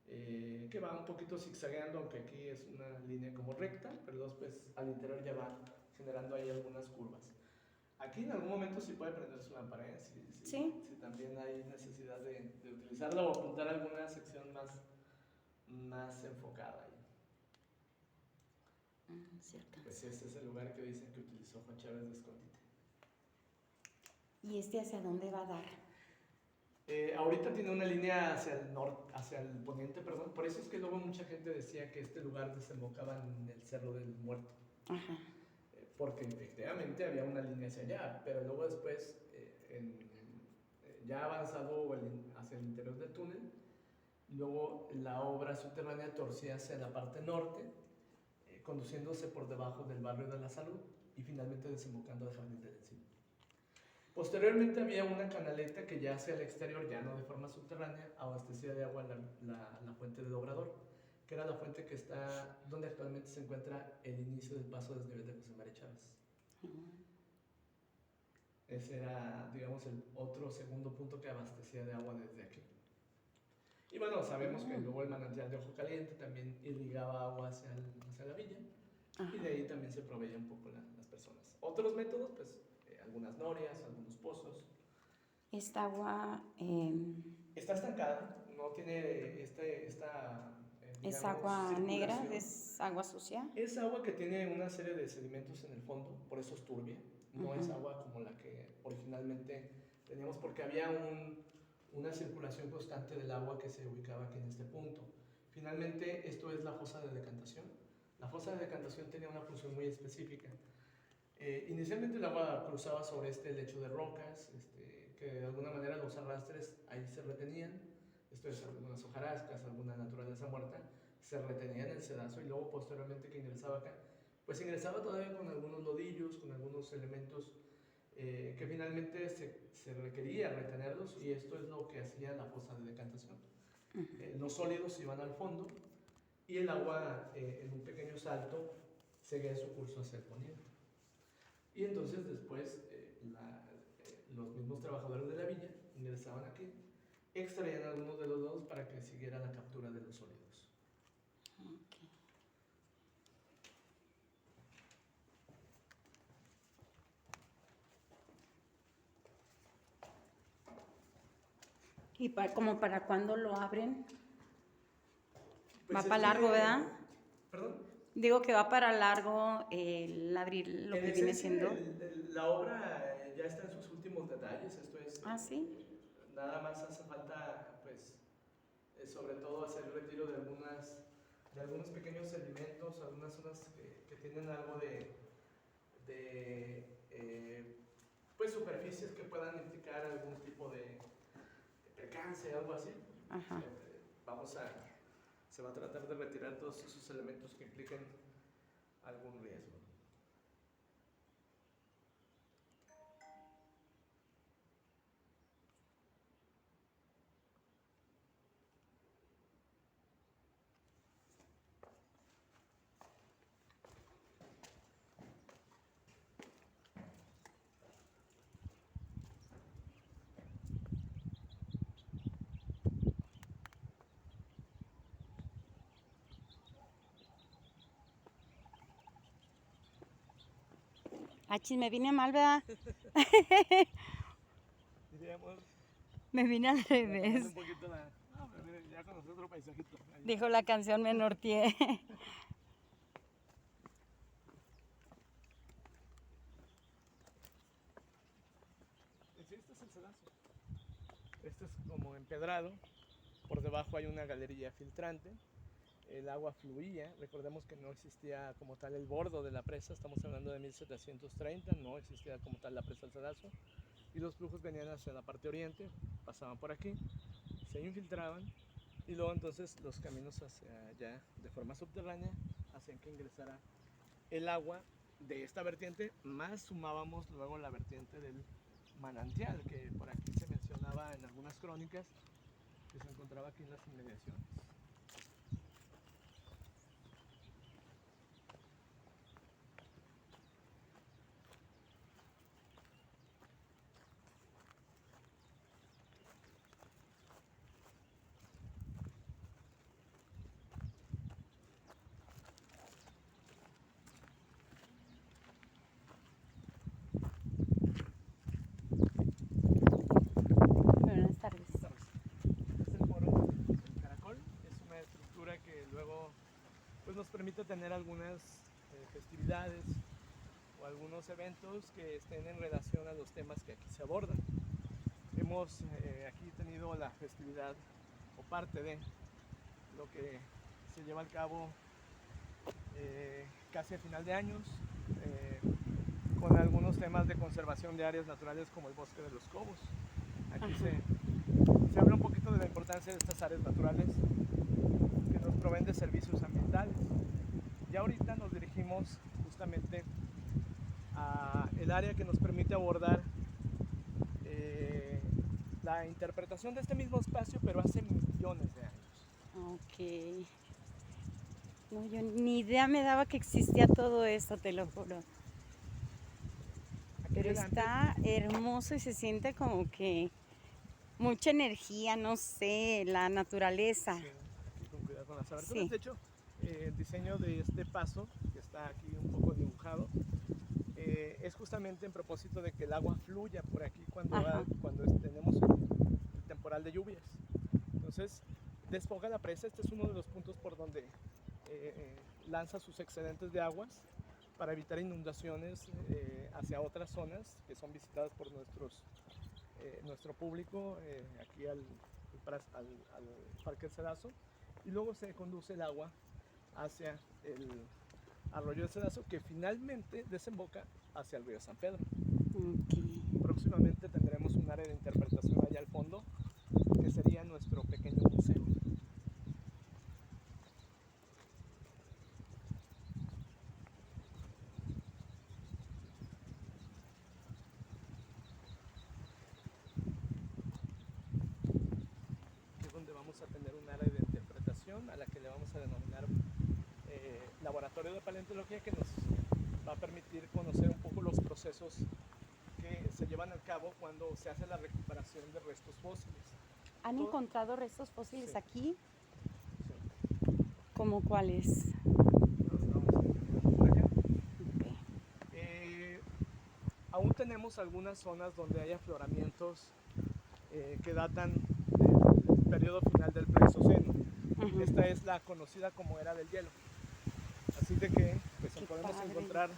que va un poquito zigzagueando, aunque aquí es una línea como recta, pero después al interior ya va generando ahí algunas curvas. Aquí en algún momento sí puede prenderse una pared, si también hay necesidad de utilizarla o apuntar alguna sección más enfocada ahí. Cierto. Pues este es el lugar que dicen que utilizó Juan Chávez de escondite. ¿Y hacia dónde va a dar? Ahorita tiene una línea hacia el norte, hacia el poniente, perdón. Por eso es que luego mucha gente decía que este lugar desembocaba en el Cerro del Muerto. Ajá. Porque efectivamente había una línea hacia allá, pero luego después, ya avanzado hacia el interior del túnel, luego la obra subterránea torcía hacia la parte norte, conduciéndose por debajo del barrio de la Salud y finalmente desembocando al Jardín del Encino. Posteriormente había una canaleta que ya hacia el exterior, ya no de forma subterránea, abastecía de agua la fuente del Obrador, que era la fuente que está donde actualmente se encuentra el inicio del paso desnivel de José María Chávez. Ese era, digamos, el otro segundo punto que abastecía de agua desde aquí. Y bueno, sabemos que luego el manantial de Ojo Caliente también irrigaba agua hacia la villa. Y de ahí también se proveía un poco las personas. Otros métodos, pues algunas norias, algunos pozos. ¿Esta agua está estancada, no tiene es agua negra? ¿Es agua sucia? Es agua que tiene una serie de sedimentos en el fondo, por eso es turbia. No es agua como la que originalmente teníamos, porque había una circulación constante del agua que se ubicaba aquí en este punto. Finalmente, esto es la fosa de decantación. La fosa de decantación tenía una función muy específica. Inicialmente el agua cruzaba sobre este lecho de rocas, que de alguna manera los arrastres ahí se retenían. Esto es algunas hojarascas, alguna naturaleza muerta, se retenía en el Cedazo y luego posteriormente que ingresaba acá, pues ingresaba todavía con algunos lodillos, con algunos elementos que finalmente se requería retenerlos y esto es lo que hacía la fosa de decantación. Los sólidos iban al fondo y el agua en un pequeño salto seguía su curso hacia el poniente. Y entonces después los mismos trabajadores de la villa ingresaban aquí, extraían algunos de los lodos para que siguiera la captura de los sólidos. Okay. ¿Y como para cuándo lo abren? Pues Va es para largo, que- ¿verdad? ¿Perdón? Digo que va para largo el abrir lo En que viene esencia, siendo. la obra ya está en sus últimos detalles, esto es, Ah, sí. nada más hace falta, pues, sobre todo hacer el retiro de algunos pequeños sedimentos, algunas zonas que tienen algo pues, superficies que puedan implicar algún tipo de percance, algo así. Ajá. Se va a tratar de retirar todos esos elementos que impliquen algún riesgo. Achis, me vine mal, ¿verdad? Diríamos, Me vine al cambiando revés. un poquito no, pero mire, ya conocí otro paisajito. Ahí. Dijo la canción Me norteé. Sí, este es el sedazo. Este es como empedrado. Por debajo hay una galería filtrante. El agua fluía. Recordemos que no existía como tal el bordo de la presa. Estamos hablando de 1730. No existía como tal la presa del Sedazo. Y los flujos venían hacia la parte oriente. Pasaban por aquí. Se infiltraban. Y luego entonces los caminos hacia allá de forma subterránea hacían que ingresara el agua de esta vertiente. Más sumábamos luego la vertiente del manantial, que por aquí se mencionaba en algunas crónicas, que se encontraba aquí en las inmediaciones. Buenas tardes. Este es el foro del Caracol. Es una estructura que luego pues, nos permite tener algunas festividades o algunos eventos que estén en relación a los temas que aquí se abordan. Hemos aquí tenido la festividad o parte de lo que se lleva a cabo casi a final de años con algunos temas de conservación de áreas naturales como el bosque de los Cobos. Aquí se habla un poquito de la importancia de estas áreas naturales que nos proveen de servicios ambientales. Y ahorita nos dirigimos justamente a el área que nos permite abordar la interpretación de este mismo espacio, pero hace millones de años. Ok. No, yo ni idea me daba que existía todo esto, te lo juro. Aquí Pero delante, está hermoso y se siente como que mucha energía, no sé, la naturaleza. sí, aquí con cuidado con las aberturas. Sí. De hecho, el diseño de este paso, que está aquí un poco dibujado, es justamente en propósito de que el agua fluya por aquí cuando tenemos el temporal de lluvias. Entonces, desfoga la presa. Este es uno de los puntos por donde lanza sus excedentes de aguas para evitar inundaciones hacia otras zonas que son visitadas por nuestro público aquí al Parque El Sedazo, y luego se conduce el agua hacia el arroyo del Sedazo, que finalmente desemboca hacia el río San Pedro. Ok. Próximamente tendremos un área de interpretación allá al fondo, que sería nuestro pequeño museo. Que es donde vamos a tener un área de interpretación a la que le vamos a denominar laboratorio de paleontología, que nos va a permitir conocer un poco los procesos que se llevan a cabo cuando se hace la recuperación de restos fósiles. ¿Han Todo- encontrado restos fósiles Sí. aquí? Sí. ¿Cómo cuáles? Nos vamos a ver por acá. Ok. Aún tenemos algunas zonas donde hay afloramientos que datan del periodo final del Pleistoceno. Ujú. Esta es la conocida como Era del Hielo. Así de que pues, Qué podemos padre. encontrar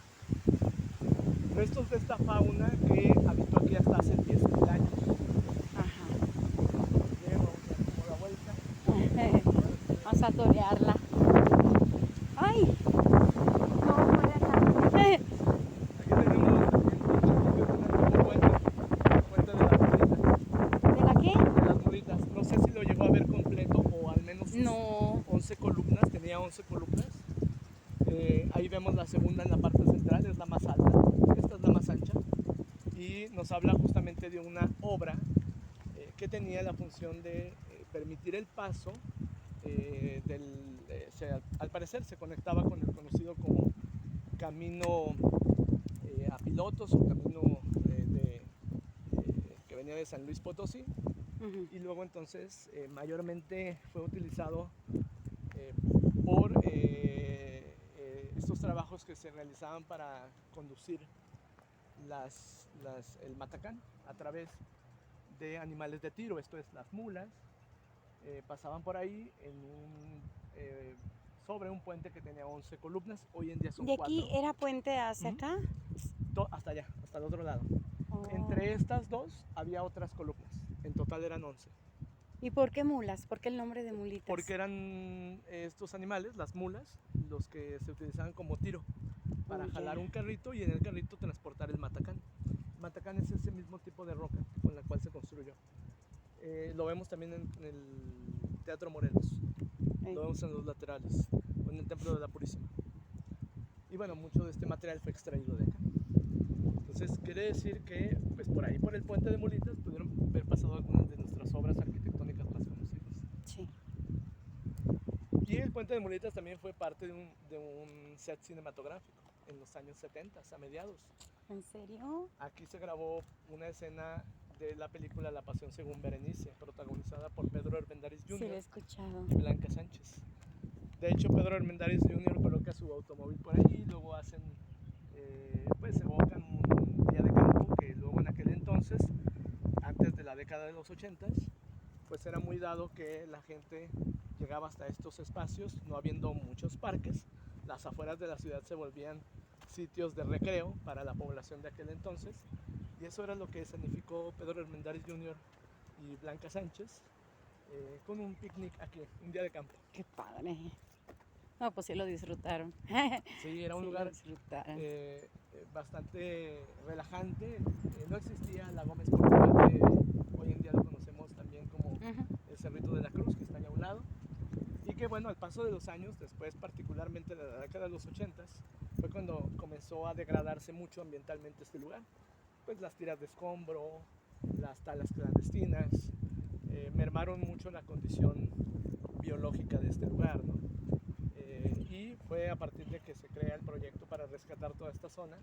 restos de esta fauna que habitó aquí hasta hace 10.000 años. Ajá. Bien, vamos a dar como la vuelta. Vamos a torearla. ¡Ay! No, por acá. Aquí tenemos un puente de las Mulitas. ¿De la qué? De las Mulitas. No sé si lo llegó a ver completo o al menos sus No. 11 columnas. Tenía 11 columnas. Ahí vemos la segunda en la parte central, es la más alta. Esta es la más ancha. Y nos habla justamente de una obra que tenía la función de permitir el paso al parecer se conectaba con el conocido como camino a pilotos o camino que venía de San Luis Potosí, Ujú. y luego entonces mayormente fue utilizado eh, por estos trabajos que se realizaban para conducir el matacán a través de animales de tiro, esto es las mulas. Pasaban por ahí eh, sobre un puente que tenía 11 columnas, hoy en día son ¿De aquí 4, era puente hacia Ujú. acá? Hasta allá, hasta el otro lado. Oh. Entre estas dos había otras columnas, en total eran 11. ¿Y por qué mulas? ¿Por qué el nombre de mulitas? Porque eran estos animales, las mulas, los que se utilizaban como tiro para Oh, jalar ya. un carrito y en el carrito transportar el matacán. El matacán es ese mismo tipo de roca con la cual se construyó. Lo vemos también en el Teatro Morelos, Ey. lo vemos en los laterales, o en el Templo de la Purísima. Y bueno, mucho de este material fue extraído de acá. Entonces quiere decir que pues por ahí, por el puente de Mulitas, pudieron haber pasado algunas de nuestras obras arquitectónicas más conocidas. Sí. Y el puente de Mulitas también fue parte de un set cinematográfico en los años 70, a mediados. ¿En serio? Aquí se grabó una escena de la película La Pasión según Berenice, protagonizada por Pedro Armendáriz Sí, lo he Jr. escuchado. y Blanca Sánchez. De hecho, Pedro Armendáriz Jr. coloca su automóvil por ahí y luego pues evocan un día de campo que luego en aquel entonces, antes de la década de los 80, pues era muy dado que la gente llegaba hasta estos espacios, no habiendo muchos parques. Las afueras de la ciudad se volvían sitios de recreo para la población de aquel entonces, y eso era lo que significó Pedro Armendáriz Jr. y Blanca Sánchez con un picnic aquí, un día de campo. Qué padre. No, pues sí lo disfrutaron. Sí, era un Sí lo lugar disfrutaron. bastante relajante. No existía la Gómez Portugal, que hoy en día lo conocemos también como Ujú. el Cerrito de la Cruz, que está allá a un lado. Y que bueno, al paso de los años, después particularmente de la década de los 80, fue cuando comenzó a degradarse mucho ambientalmente este lugar. Pues las tiras de escombro, las talas clandestinas, mermaron mucho la condición biológica de este lugar, ¿no? Y fue a partir de que se crea el proyecto para rescatar toda esta zona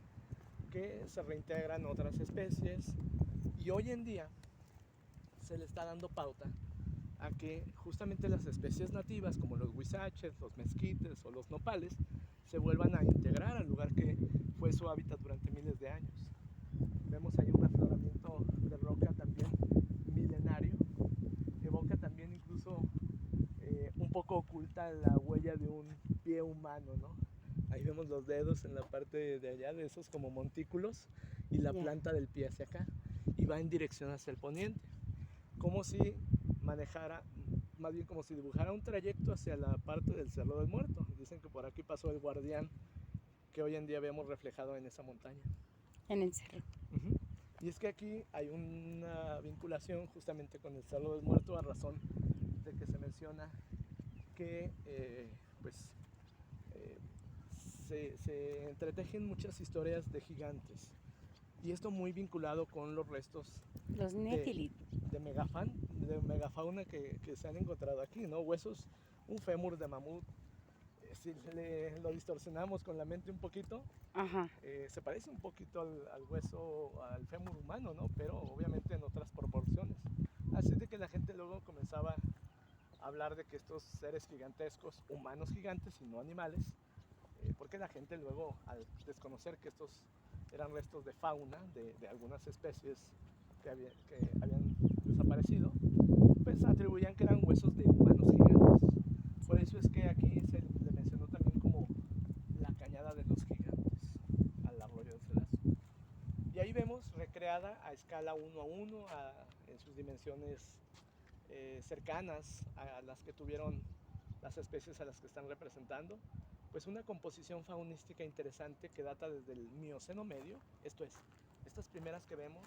que se reintegran otras especies, y hoy en día se le está dando pauta a que justamente las especies nativas como los huizaches, los mezquites o los nopales se vuelvan a integrar al lugar que fue su hábitat durante miles de años. Vemos ahí un afloramiento de roca también milenario, evoca también incluso un poco oculta la huella de un pie humano, ¿no? Ahí vemos los dedos en la parte de allá, de esos como montículos, y la Ya. planta del pie hacia acá, y va en dirección hacia el poniente, como si manejara, más bien como si dibujara un trayecto hacia la parte del Cerro del Muerto. Dicen que por aquí pasó el guardián que hoy en día vemos reflejado en esa montaña. En el cerro. Uh-huh. Y es que aquí hay una vinculación justamente con el Cerro del Muerto a razón de que se menciona que pues se entretejen muchas historias de gigantes, y esto muy vinculado con los restos Los de, Nefilit. de megafauna que se han encontrado aquí, ¿no? Huesos, un fémur de mamut, si lo distorsionamos con la mente un poquito, Ajá. se parece un poquito al hueso, al fémur humano, ¿no? Pero obviamente en otras proporciones. Así de que la gente luego comenzaba a hablar de que estos seres gigantescos, humanos gigantes y no animales, porque la gente luego, al desconocer que estos eran restos de fauna, de algunas especies que habían desaparecido, pues atribuían que eran huesos de humanos gigantes. Por eso es que aquí se le mencionó también como la cañada de los gigantes al arroyo de Cedazo. Y ahí vemos recreada a escala 1:1, en sus dimensiones cercanas a las que tuvieron las especies a las que están representando, pues una composición faunística interesante que data desde el Mioceno medio. Esto es, estas primeras que vemos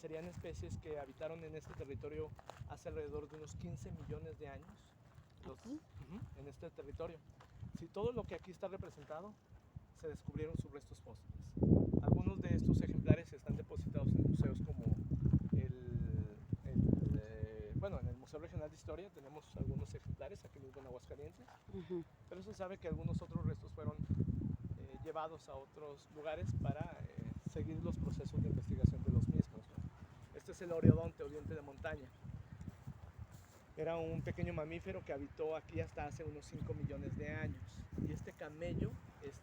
serían especies que habitaron en este territorio hace alrededor de unos 15 millones de años. En este territorio. Si todo lo que aquí está representado, se descubrieron sus restos fósiles. Algunos de estos ejemplares están depositados en museos como bueno, en el Museo Regional de Historia tenemos algunos ejemplares aquí mismo en Aguascalientes, pero se sabe que algunos otros restos fueron llevados a otros lugares para seguir los procesos de investigación de los mismos, ¿no? Este es el Oreodonte o diente de montaña. Era un pequeño mamífero que habitó aquí hasta hace unos 5 millones de años. Y este camello es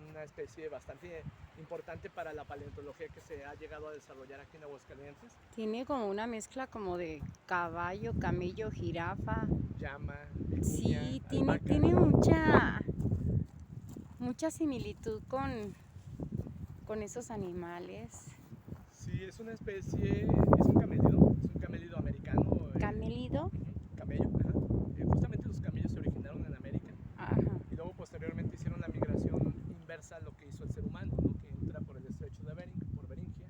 una especie bastante importante para la paleontología que se ha llegado a desarrollar aquí en Aguascalientes. Tiene como una mezcla como de caballo, camello, jirafa. Llama, vicuña, Sí, alpaca. tiene mucha similitud con esos animales. Sí, es una especie, es un camélido americano. ¿Camelido? Camello, ajá. Justamente los camellos se originaron en América. Ajá. Y luego posteriormente hicieron la migración inversa a lo que hizo el ser humano, ¿no? Que entra por el estrecho de Bering, por Beringia.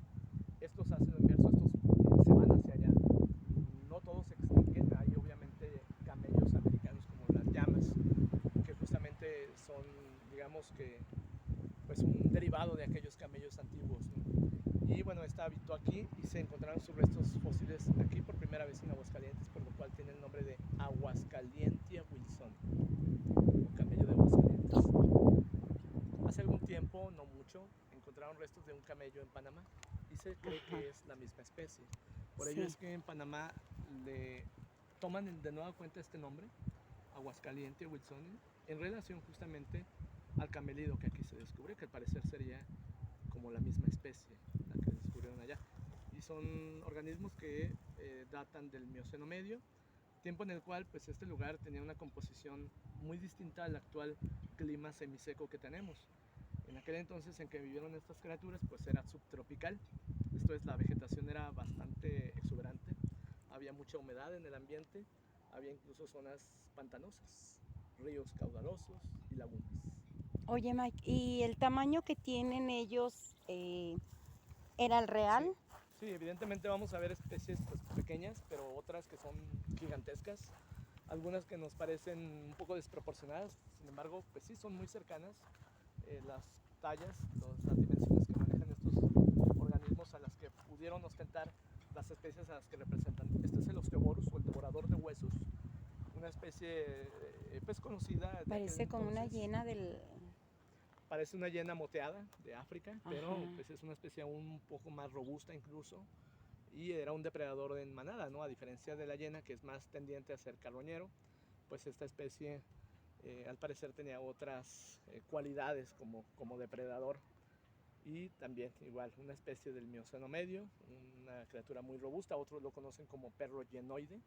Estos hacen lo inverso, estos se van hacia allá. No todos se extinguen, hay obviamente camellos americanos como las llamas, que justamente son, digamos que, pues un derivado de aquellos camellos antiguos, ¿no? Y bueno, esta habitó aquí y se encontraron sus restos fósiles aquí por primera vez en Aguascalientes, por lo cual tiene el nombre de Aguascalientia wilson, o camello de Aguascalientes. Hace algún tiempo, no mucho, encontraron restos de un camello en Panamá y se cree que es la misma especie. Por ello es que en Panamá le toman de nueva cuenta este nombre, Aguascalientia wilson, en relación justamente al camelido que aquí se descubre, que al parecer sería como la misma especie, la que descubrieron allá. Y son organismos que datan del Mioceno medio, tiempo en el cual pues este lugar tenía una composición muy distinta al actual clima semiseco que tenemos. En aquel entonces en que vivieron estas criaturas pues era subtropical, esto es, la vegetación era bastante exuberante, había mucha humedad en el ambiente, había incluso zonas pantanosas, ríos caudalosos y lagunas. Oye, Mike, ¿y el tamaño que tienen ellos era el real? Sí, evidentemente vamos a ver especies pues, pequeñas, pero otras que son gigantescas. Algunas que nos parecen un poco desproporcionadas, sin embargo, pues sí, son muy cercanas. Las tallas, las dimensiones que manejan estos organismos a las que pudieron ostentar las especies a las que representan. Este es el Osteoborus o el devorador de huesos, una especie pues conocida. Parece como una hiena del... Parece una hiena moteada de África, pero pues es una especie un poco más robusta incluso, y era un depredador en manada, ¿no? A diferencia de la hiena, que es más tendiente a ser carroñero, pues esta especie al parecer tenía otras cualidades como depredador. Y también igual una especie del Mioceno medio, una criatura muy robusta, otros lo conocen como perro hienoide,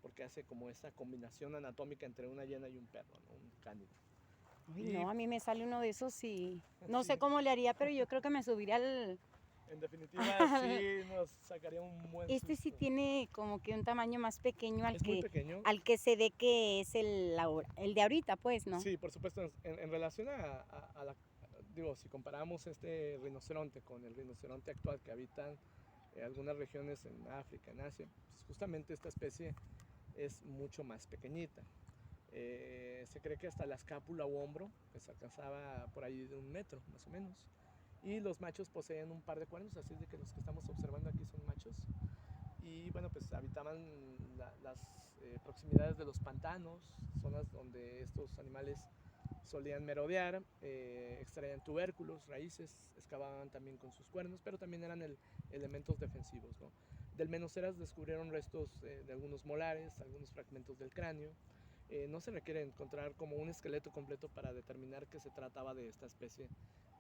porque hace como esa combinación anatómica entre una hiena y un perro, ¿no? Un cánido. Uy, no, a mí me sale uno de esos y no Sí. sé cómo le haría, pero yo creo que me subiría al... En definitiva, sí nos sacaría un buen Este sí susto. tiene como que un tamaño más pequeño Es muy pequeño. al que se ve que es el de ahorita, pues, ¿no? Sí, por supuesto. En relación a la... Digo, si comparamos este rinoceronte con el rinoceronte actual que habitan algunas regiones en África, en Asia, pues justamente esta especie es mucho más pequeñita. Se cree que hasta la escápula o hombro pues alcanzaba por ahí de 1 metro más o menos, y los machos poseían un par de cuernos, así de que los que estamos observando aquí son machos, y bueno, pues habitaban las proximidades de los pantanos, zonas donde estos animales solían merodear, extraían tubérculos, raíces, excavaban también con sus cuernos, pero también eran elementos defensivos, ¿no? Del Menoceras descubrieron restos de algunos molares, algunos fragmentos del cráneo. No se requiere encontrar como un esqueleto completo para determinar que se trataba de esta especie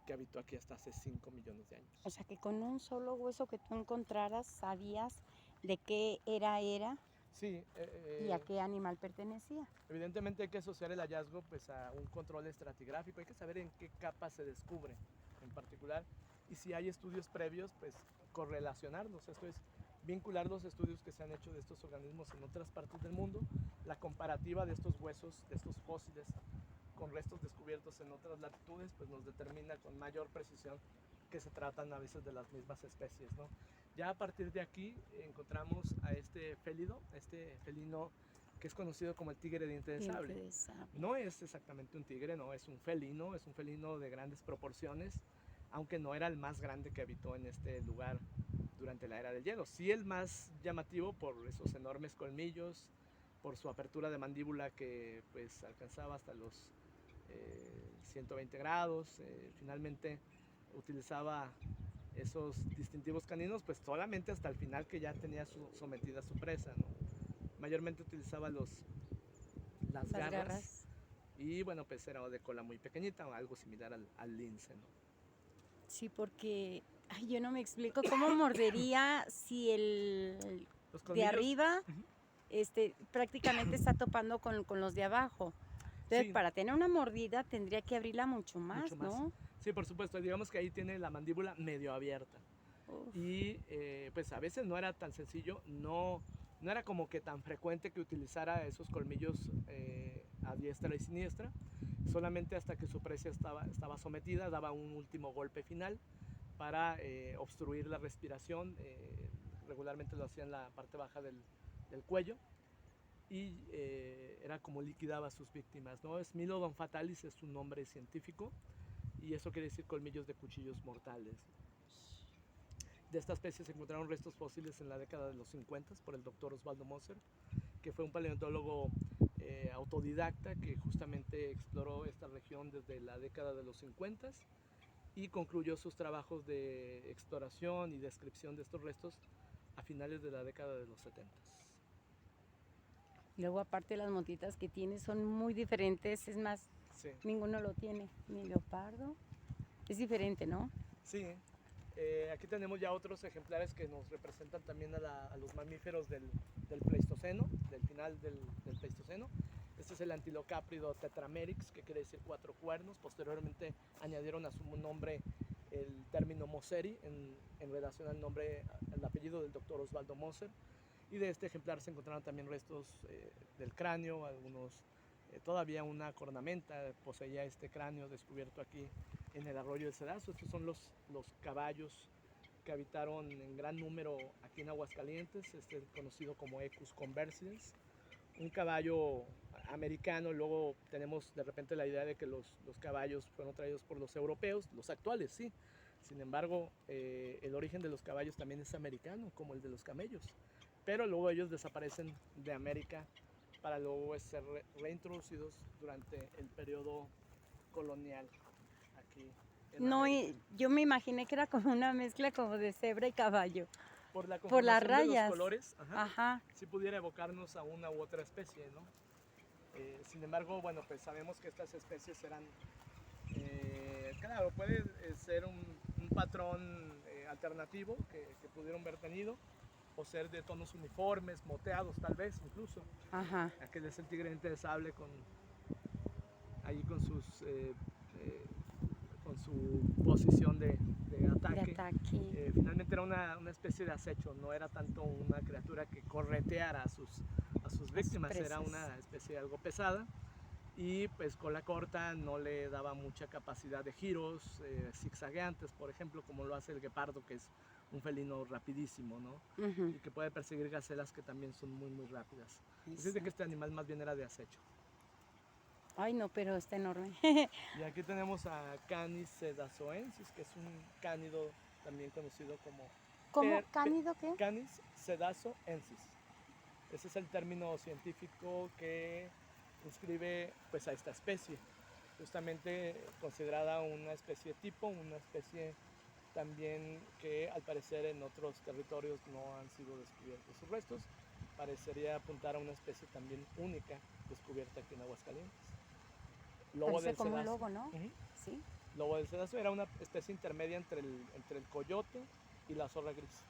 que habitó aquí hasta hace 5 millones de años. O sea, que con un solo hueso que tú encontraras sabías de qué era. Sí, ¿Y a qué animal pertenecía? evidentemente hay que asociar el hallazgo pues, a un control estratigráfico, hay que saber en qué capa se descubre en particular y si hay estudios previos, pues correlacionarlos, esto es vincular los estudios que se han hecho de estos organismos en otras partes del mundo, la comparativa de estos huesos, de estos fósiles con restos descubiertos en otras latitudes, pues nos determina con mayor precisión que se tratan a veces de las mismas especies, ¿no? Ya a partir de aquí encontramos a este félido, este felino que es conocido como el tigre de diente de sable. Diente de sable. No es exactamente un tigre, no, es un felino de grandes proporciones, aunque no era el más grande que habitó en este lugar durante la era del hielo. Sí el más llamativo por esos enormes colmillos, por su apertura de mandíbula que pues alcanzaba hasta los 120 grados, finalmente utilizaba esos distintivos caninos pues solamente hasta el final que ya tenía sometida su presa, ¿no? Mayormente utilizaba las garras y bueno pues era de cola muy pequeñita o algo similar al lince, ¿no? Sí, porque ay, yo no me explico cómo mordería si el Los de colmillos, arriba ujú, prácticamente está topando con los de abajo. Entonces, sí, para tener una mordida tendría que abrirla mucho mucho más, más. ¿no? Sí, por supuesto, digamos que ahí tiene la mandíbula medio abierta. Uf, Y pues a veces no era tan sencillo, no era como que tan frecuente que utilizara esos colmillos a diestra y siniestra, solamente hasta que su presa estaba sometida, daba un último golpe final para obstruir la respiración, regularmente lo hacía en la parte baja del cuello, y era como liquidaba a sus víctimas, ¿no? Smilodon fatalis es su nombre científico, y eso quiere decir colmillos de cuchillos mortales. De esta especie se encontraron restos fósiles en la década de los 50 por el doctor Osvaldo Moser, que fue un paleontólogo autodidacta que justamente exploró esta región desde la década de los 50 y concluyó sus trabajos de exploración y descripción de estos restos a finales de la década de los 70. luego aparte las motitas que tiene son muy diferentes, es más, Sí, ninguno lo tiene, ni leopardo. Es diferente, ¿no? sí. Aquí tenemos ya otros ejemplares que nos representan también a los mamíferos del Pleistoceno, del final del Pleistoceno. Este es el Antilocáprido tetramerix, que quiere decir cuatro cuernos. Posteriormente añadieron a su nombre el término Moseri en relación al nombre, al apellido del doctor Osvaldo Moser. Y de este ejemplar se encontraron también restos del cráneo, algunos, todavía una cornamenta poseía este cráneo descubierto aquí en el arroyo del Cedazo. Estos son los caballos que habitaron en gran número aquí en Aguascalientes, conocido como Equus conversiens, un caballo americano. Luego tenemos de repente la idea de que los caballos fueron traídos por los europeos, los actuales sí. Sin embargo, el origen de los caballos también es americano, como el de los camellos. Pero luego ellos desaparecen de América para luego ser reintroducidos durante el periodo colonial aquí en No, América. yo me imaginé que era como una mezcla como de cebra y caballo, Por la por las conformación de los rayas. colores, Ajá. sí pudiera evocarnos a una u otra especie, ¿no? Sin embargo, bueno, pues sabemos que estas especies eran, claro, puede ser un patrón alternativo que pudieron haber tenido, o ser de tonos uniformes, moteados tal vez incluso. Ajá. Aquel es el tigre diente de sable ahí con con su posición de ataque. De ataque. Finalmente era una especie de acecho, no era tanto una criatura que correteara a sus víctimas, era presas. una especie algo pesada y pues cola corta, no le daba mucha capacidad de giros zigzagueantes, por ejemplo, como lo hace el guepardo, que es un felino rapidísimo, ¿no? Ujú. Y que puede perseguir gacelas que también son muy, muy rápidas. Es decir, que Exacto. este animal más bien era de acecho. Ay, no, pero está enorme. Y aquí tenemos a Canis sedazoensis, que es un cánido también conocido como ¿Cómo? ¿Cánido qué? Canis sedazoensis. Ese es el término científico que inscribe pues, a esta especie, justamente considerada una especie tipo, una especie también que al parecer en otros territorios no han sido descubiertos sus restos. Parecería apuntar a una especie también única descubierta aquí en Aguascalientes. Lobo Parece del como un Cedazo. lobo, ¿no? Ujú. Sí. Lobo del Cedazo era una especie intermedia entre el coyote y la zorra gris.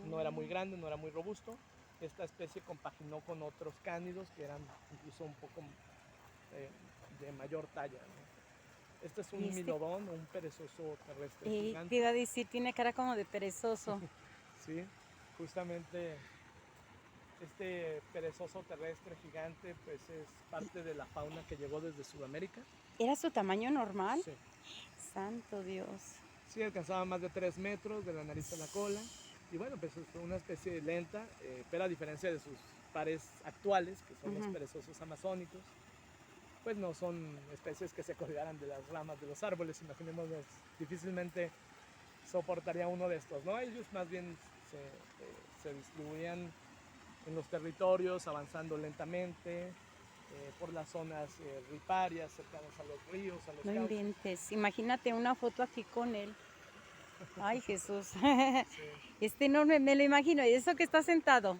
No era muy grande, no era muy robusto, esta especie compaginó con otros cánidos que eran incluso un poco de mayor talla, ¿no? Este es un ¿Y milodón, un perezoso terrestre te gigante. iba a decir, tiene cara como de perezoso. Sí, justamente este perezoso terrestre gigante pues es parte de la fauna que llegó desde Sudamérica. ¿Era su tamaño normal? Sí, Santo Dios. sí alcanzaba más de 3 metros de la nariz a la cola. Y bueno, pues es una especie lenta, pero a diferencia de sus pares actuales, que son los Ujú. perezosos amazónicos, pues no son especies que se colgaran de las ramas de los árboles. Imaginémonos, difícilmente soportaría uno de estos, ¿no? Ellos más bien se distribuían en los territorios, avanzando lentamente por las zonas riparias, cercanas a los ríos, a los No cauces. inventes. Imagínate una foto aquí con él. Ay, Jesús. Sí. Este enorme, me lo imagino. ¿Y eso que está sentado?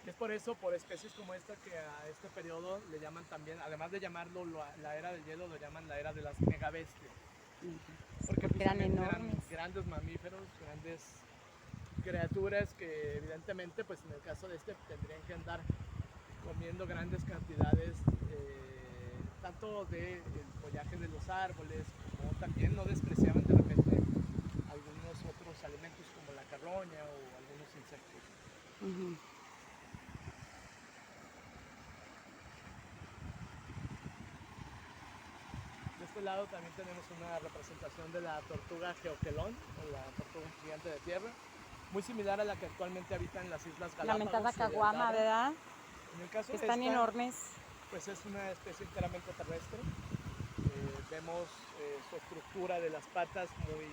Es por eso, por especies como esta, que a este periodo le llaman también, además de llamarlo la era del hielo, lo llaman la era de las megabestias. Porque Eran justamente enormes. grandes mamíferos, grandes criaturas que evidentemente, pues en el caso de este, tendrían que andar comiendo grandes cantidades, tanto del follaje de los árboles, como también no despreciaban de repente algunos otros alimentos como la carroña o algunos insectos. Ujú. De este lado también tenemos una representación de la tortuga geoquelón, o la tortuga gigante de tierra, muy similar a la que actualmente habita en las Islas La Galápagos. mentada o de caguama, Aldabra. ¿verdad? En el caso Que de están esta, enormes. pues es una especie enteramente terrestre. Vemos su estructura de las patas muy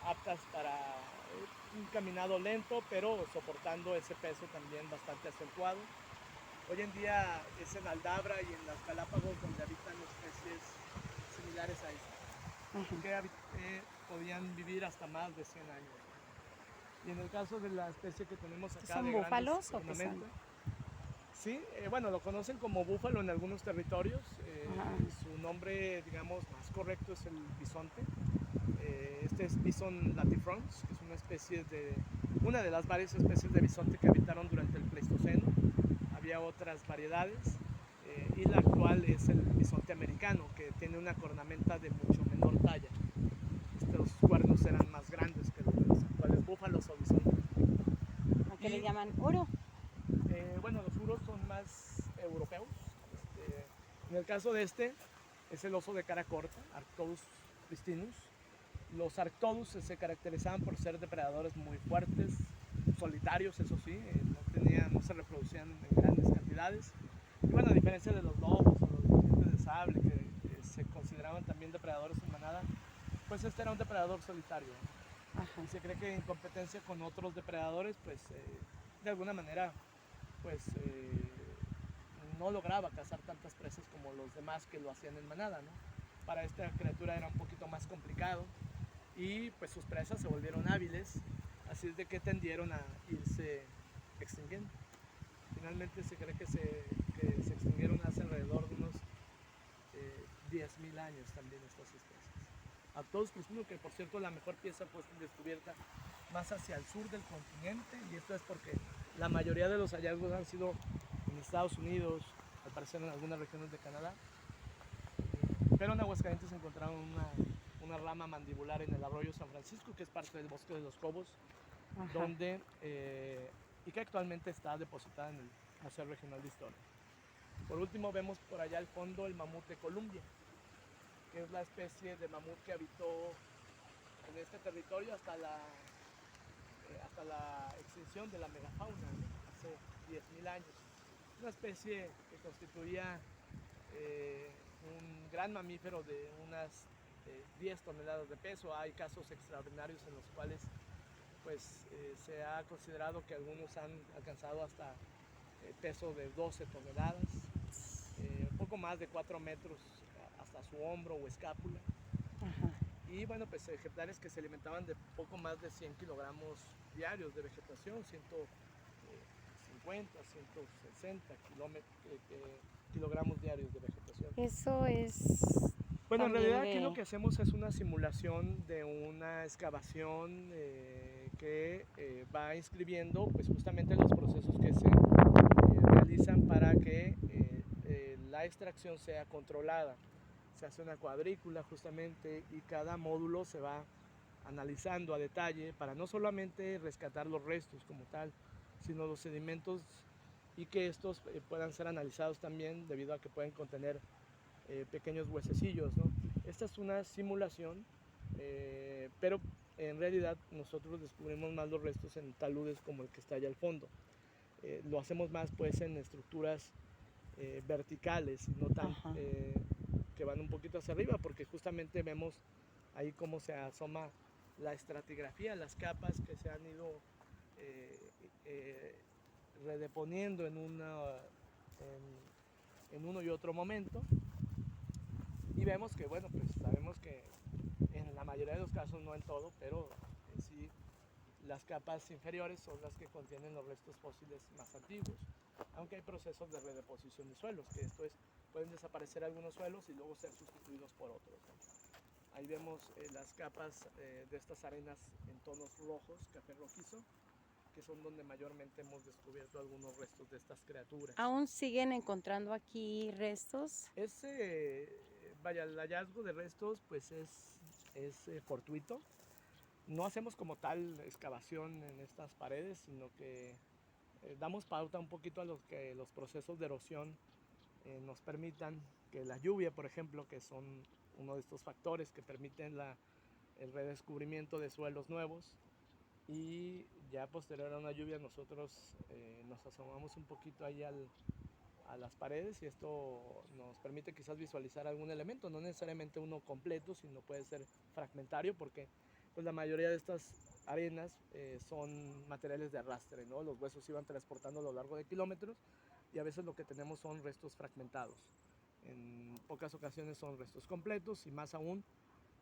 aptas para un caminado lento, pero soportando ese peso también bastante acentuado. Hoy en día es en Aldabra y en las Galápagos donde habitan especies similares a esta, Ajá. que podían vivir hasta más de 100 años. Y en el caso de la especie que tenemos acá ¿Son de grandes búfalos o qué son? ornamentos, sí, bueno, lo conocen como búfalo en algunos territorios. Ajá. Su nombre, digamos, más correcto es el bisonte. Este es Bison latifrons, que es una de las varias especies de bisonte que habitaron durante el Pleistoceno. Había otras variedades, y la actual es el bisonte americano, que tiene una cornamenta de mucho menor talla. Estos cuernos eran más grandes que los de los actuales búfalos o bisontes. ¿A qué le Y llaman? Oro. bueno, los uros son más europeos. En el caso de este, es el oso de cara corta, Arctodus pristinus. Los Arctodus se caracterizaban por ser depredadores muy fuertes, solitarios, eso sí, no se reproducían en grandes cantidades. Y bueno, a diferencia de los lobos o los dientes de sable, que se consideraban también depredadores en manada, pues este era un depredador solitario. Ajá. Y se cree que en competencia con otros depredadores, pues de alguna manera, pues no lograba cazar tantas presas como los demás que lo hacían en manada, ¿no? Para esta criatura era un poquito más complicado y pues sus presas se volvieron hábiles, así es de que tendieron a irse extinguiendo. Finalmente se cree que se extinguieron hace alrededor de unos 10.000 años también estas especies. Arctodus pristinus, que por cierto la mejor pieza fue descubierta más hacia el sur del continente, y esto es porque la mayoría de los hallazgos han sido en Estados Unidos, al parecer en algunas regiones de Canadá, pero en Aguascalientes encontraron una rama mandibular en el arroyo San Francisco, que es parte del bosque de los Cobos, Ajá. y que actualmente está depositada en el Museo Regional de Historia. Por último vemos por allá al fondo el mamut de Columbia, que es la especie de mamut que habitó en este territorio hasta la extinción de la megafauna, ¿no? Hace 10.000 años. Una especie que constituía un gran mamífero de unas 10 toneladas de peso. Hay casos extraordinarios en los cuales pues, se ha considerado que algunos han alcanzado hasta peso de 12 toneladas, un poco más de 4 metros hasta su hombro o escápula. Ajá. Y bueno, pues ejemplares que se alimentaban de poco más de 100 kilogramos diarios de vegetación, 150, 160 kilogramos diarios de vegetación. Eso es Bueno, en también realidad aquí lo de... que hacemos es una simulación de una excavación que va inscribiendo pues justamente los procesos que se realizan para que la extracción sea controlada. Se hace una cuadrícula justamente y cada módulo se va analizando a detalle para no solamente rescatar los restos como tal, sino los sedimentos y que estos puedan ser analizados también debido a que pueden contener pequeños huesecillos, ¿no? Esta es una simulación, pero en realidad nosotros descubrimos más los restos en taludes como el que está allá al fondo. Lo hacemos más pues en estructuras verticales, no tan Ajá. que van un poquito hacia arriba, porque justamente vemos ahí cómo se asoma la estratigrafía, las capas que se han ido eh, eh, redeponiendo en uno y otro momento. Y vemos que, bueno, pues sabemos que en la mayoría de los casos, no en todo, pero en sí las capas inferiores son las que contienen los restos fósiles más antiguos, aunque hay procesos de redeposición de suelos, que esto es, pueden desaparecer algunos suelos y luego ser sustituidos por otros, ¿no? Ahí vemos las capas de estas arenas en tonos rojos, café rojizo, que son donde mayormente hemos descubierto algunos restos de estas criaturas. ¿Aún siguen encontrando aquí restos? Vaya, el hallazgo de restos pues es fortuito. No hacemos como tal excavación en estas paredes, sino que damos pauta un poquito a los que los procesos de erosión nos permitan que la lluvia, por ejemplo, que son uno de estos factores que permiten el redescubrimiento de suelos nuevos, y ya posterior a una lluvia nosotros nos asomamos un poquito ahí a las paredes y esto nos permite quizás visualizar algún elemento, no necesariamente uno completo, sino puede ser fragmentario, porque pues, la mayoría de estas arenas son materiales de arrastre, ¿no? Los huesos se iban transportando a lo largo de kilómetros y a veces lo que tenemos son restos fragmentados. En pocas ocasiones son restos completos y más aún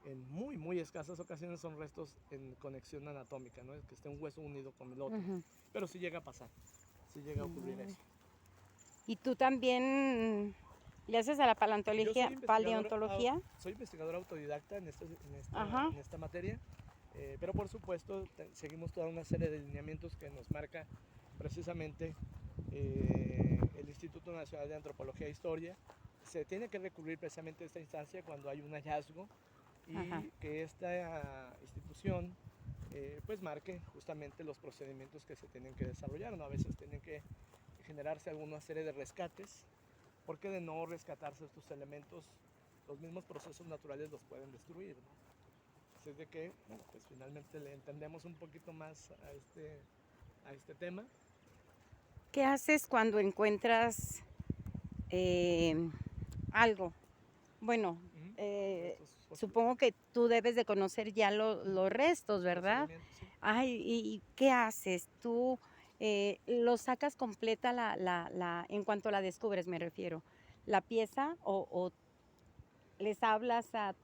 en muy, muy escasas ocasiones son restos en conexión anatómica, ¿no? Que esté un hueso unido con el otro. Ujú. Pero sí llega a pasar, sí llega a ocurrir Mm. eso. ¿Y tú también le haces a la Yo paleontología? soy investigador autodidacta Ajá. en esta materia, pero por supuesto seguimos toda una serie de lineamientos que nos marca precisamente el Instituto Nacional de Antropología e Historia. Se tiene que recurrir precisamente a esta instancia cuando hay un hallazgo Ajá. y que esta institución pues marque justamente los procedimientos que se tienen que desarrollar, ¿no? A veces tienen que generarse alguna serie de rescates, porque de no rescatarse estos elementos, los mismos procesos naturales los pueden destruir, ¿no? Así es de que, bueno, pues finalmente le entendemos un poquito más a este tema. ¿Qué haces cuando encuentras algo? Bueno, Ujú. Restos fósiles, supongo que tú debes de conocer ya los restos, ¿verdad? procedimientos, sí. Ay, ¿y qué haces? ¿Tú lo sacas completa en cuanto la descubres, me refiero, la pieza o les hablas a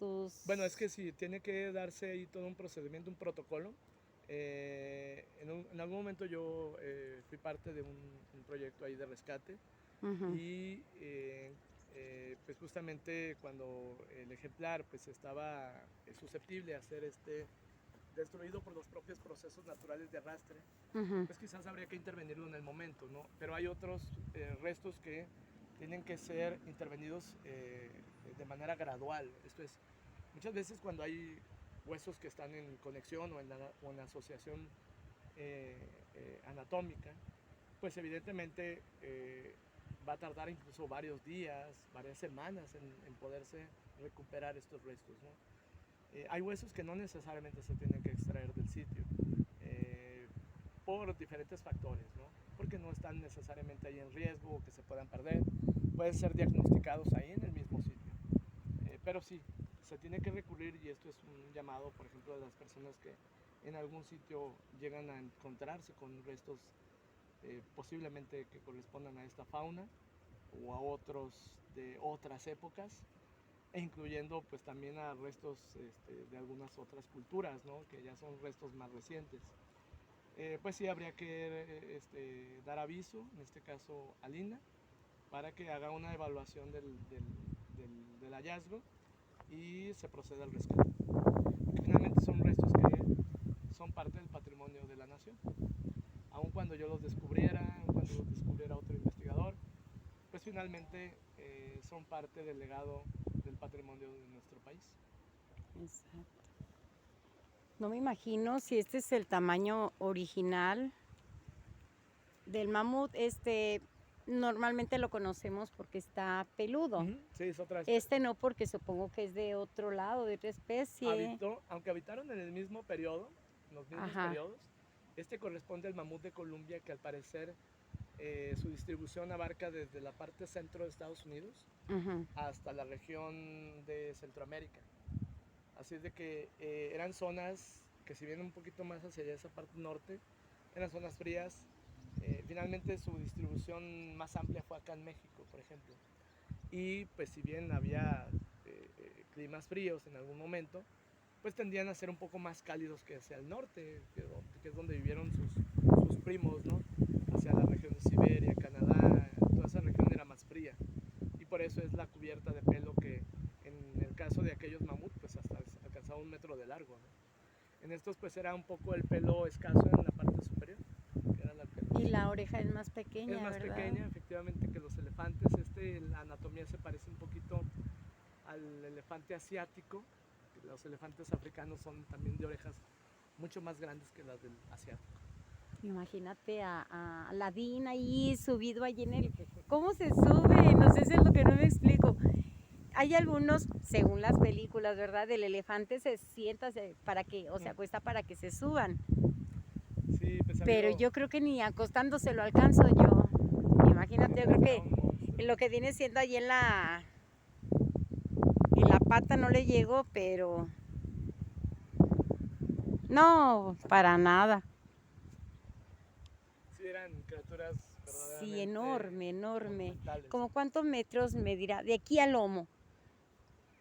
Bueno, es tus... que sí, tiene que darse ahí todo un procedimiento, un protocolo. En algún momento yo fui parte de un proyecto ahí de rescate Ujú, y pues justamente cuando el ejemplar pues estaba susceptible a ser destruido por los propios procesos naturales de arrastre, ujú, pues quizás habría que intervenirlo en el momento, ¿no? Pero hay otros restos que tienen que ser intervenidos de manera gradual. Esto es, muchas veces cuando hay huesos que están en conexión o en asociación eh, anatómica, pues evidentemente va a tardar incluso varios días, varias semanas en poderse recuperar estos restos, ¿no? Hay huesos que no necesariamente se tienen que extraer del sitio por diferentes factores, ¿no? Porque no están necesariamente ahí en riesgo o que se puedan perder. Pueden ser diagnosticados ahí en el mismo sitio. Pero sí, se tiene que recurrir, y esto es un llamado, por ejemplo, de las personas que en algún sitio llegan a encontrarse con restos posiblemente que correspondan a esta fauna o a otros de otras épocas, e incluyendo pues también a restos de algunas otras culturas, ¿no? Que ya son restos más recientes. Pues sí habría que dar aviso, en este caso a Lina, para que haga una evaluación del hallazgo y se procede al rescate. Porque finalmente son restos que son parte del patrimonio de la nación. Aun cuando yo los descubriera, aun cuando los descubriera otro investigador, pues finalmente son parte del legado del patrimonio de nuestro país. Exacto. No me imagino si este es el tamaño original del mamut. Normalmente lo conocemos porque está peludo. Sí, es otra especie. Este no, porque supongo que es de otro lado, de otra especie. Aunque habitaron en el mismo periodo, en los mismos periodos, este corresponde al mamut de Columbia, que al parecer su distribución abarca desde la parte centro de Estados Unidos hasta la región de Centroamérica. Así es de que eran zonas que, si bien un poquito más hacia allá, esa parte norte, eran zonas frías. Finalmente su distribución más amplia fue acá en México, por ejemplo. Y pues si bien había climas fríos en algún momento, pues tendían a ser un poco más cálidos que hacia el norte, que es donde vivieron sus primos, ¿no? Hacia la región de Siberia, Canadá, toda esa región era más fría. Y por eso es la cubierta de pelo que en el caso de aquellos mamut pues hasta alcanzaba 1 metro de largo, ¿no? En estos pues era un poco el pelo escaso en la parte superior. Y la oreja es más pequeña, es más ¿verdad? pequeña, efectivamente, que los elefantes. La anatomía se parece un poquito al elefante asiático. Los elefantes africanos son también de orejas mucho más grandes que las del asiático. Imagínate a Aladín ahí subido allí en el... ¿Cómo se sube? No sé si es lo que no me explico. Hay algunos, según las películas, ¿verdad? El elefante se sienta para que, o se acuesta para que se suban. Sí, pues pero yo creo que ni acostándose lo alcanzo yo. Imagínate, yo creo que lo que viene siendo allí en la pata no le llego, pero no, para nada. Sí, eran criaturas verdaderamente... Sí, enorme. monumentales. ¿Cómo cuántos metros medirá de aquí al lomo?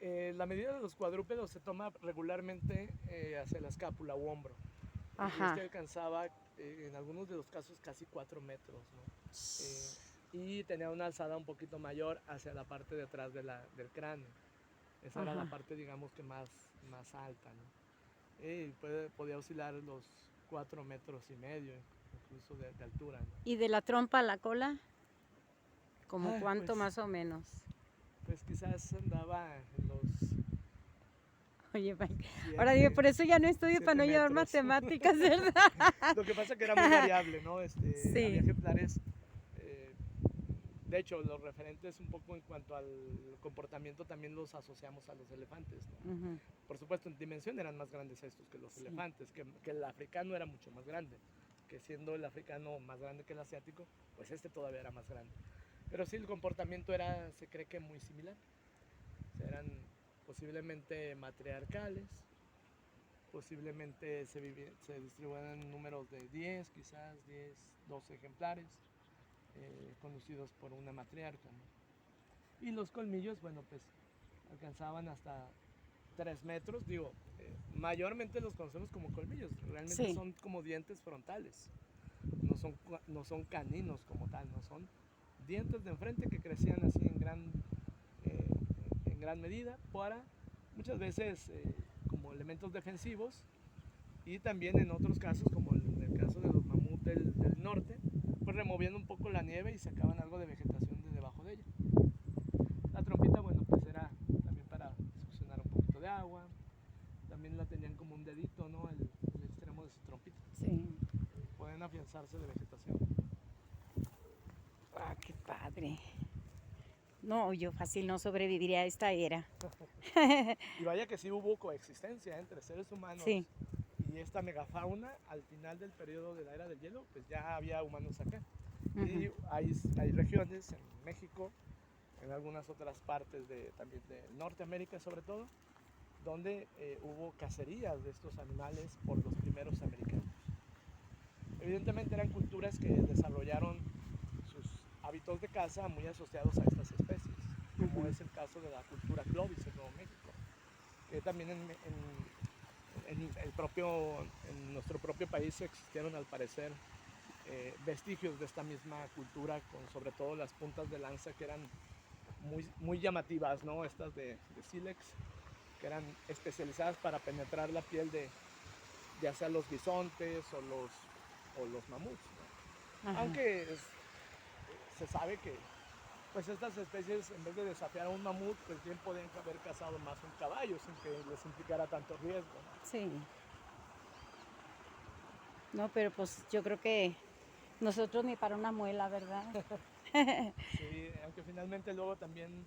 La medida de los cuadrúpedos se toma regularmente hacia la escápula u hombro. Y este alcanzaba en algunos de los casos casi 4 metros, ¿no? Y tenía una alzada un poquito mayor hacia la parte de atrás del cráneo. Esa era la parte, digamos, que más alta, ¿no? Y podía oscilar los 4,5 metros, incluso de altura, ¿no? ¿Y de la trompa a la cola? ¿Como cuánto pues, más o menos? Pues quizás andaba en los... Oye, ahora digo, por eso ya no estudio para no llevar matemáticas, ¿verdad? Lo que pasa es que era muy variable, ¿no? Sí. Había ejemplares, de hecho, los referentes un poco en cuanto al comportamiento también los asociamos a los elefantes, ¿no? Por supuesto, en dimensión eran más grandes estos que los elefantes, que el africano era mucho más grande, que siendo el africano más grande que el asiático, pues este todavía era más grande. Pero sí, el comportamiento se cree que muy similar. O sea, eran posiblemente matriarcales, posiblemente se distribuían en números de 10, quizás 10, 12 ejemplares, conducidos por una matriarca, ¿no? Y los colmillos, bueno, pues alcanzaban hasta 3 metros, mayormente los conocemos como colmillos, realmente son como dientes frontales, no son caninos como tal, no son dientes de enfrente que crecían así en gran medida para muchas veces como elementos defensivos, y también en otros casos, como en el caso de los mamuts del norte, pues removiendo un poco la nieve y sacaban algo de vegetación de debajo de ella. La trompita, bueno, pues era también para succionar un poquito de agua, también la tenían como un dedito, ¿no? El extremo de su trompita. Sí. Pueden afianzarse de vegetación. ¡Ah, qué padre! No, yo fácil no sobreviviría a esta era. Y vaya que sí hubo coexistencia entre seres humanos y esta megafauna. Al final del periodo de la era del hielo, pues ya había humanos acá. Y hay regiones en México, en algunas otras partes también de Norteamérica sobre todo, donde hubo cacerías de estos animales por los primeros americanos. Evidentemente eran culturas que desarrollaron sus hábitos de caza muy asociados a estas especies, como es el caso de la cultura Clovis en Nuevo México, que también en nuestro propio país existieron al parecer vestigios de esta misma cultura, con sobre todo las puntas de lanza que eran muy llamativas, ¿no? Estas de sílex, que eran especializadas para penetrar la piel de ya sea los bisontes o los mamuts, ¿no? Ajá. Aunque se sabe que pues estas especies, en vez de desafiar a un mamut, pues bien pueden haber cazado más un caballo sin que les implicara tanto riesgo, ¿no? Sí. No, pero pues yo creo que nosotros ni para una muela, ¿verdad? Sí, aunque finalmente luego también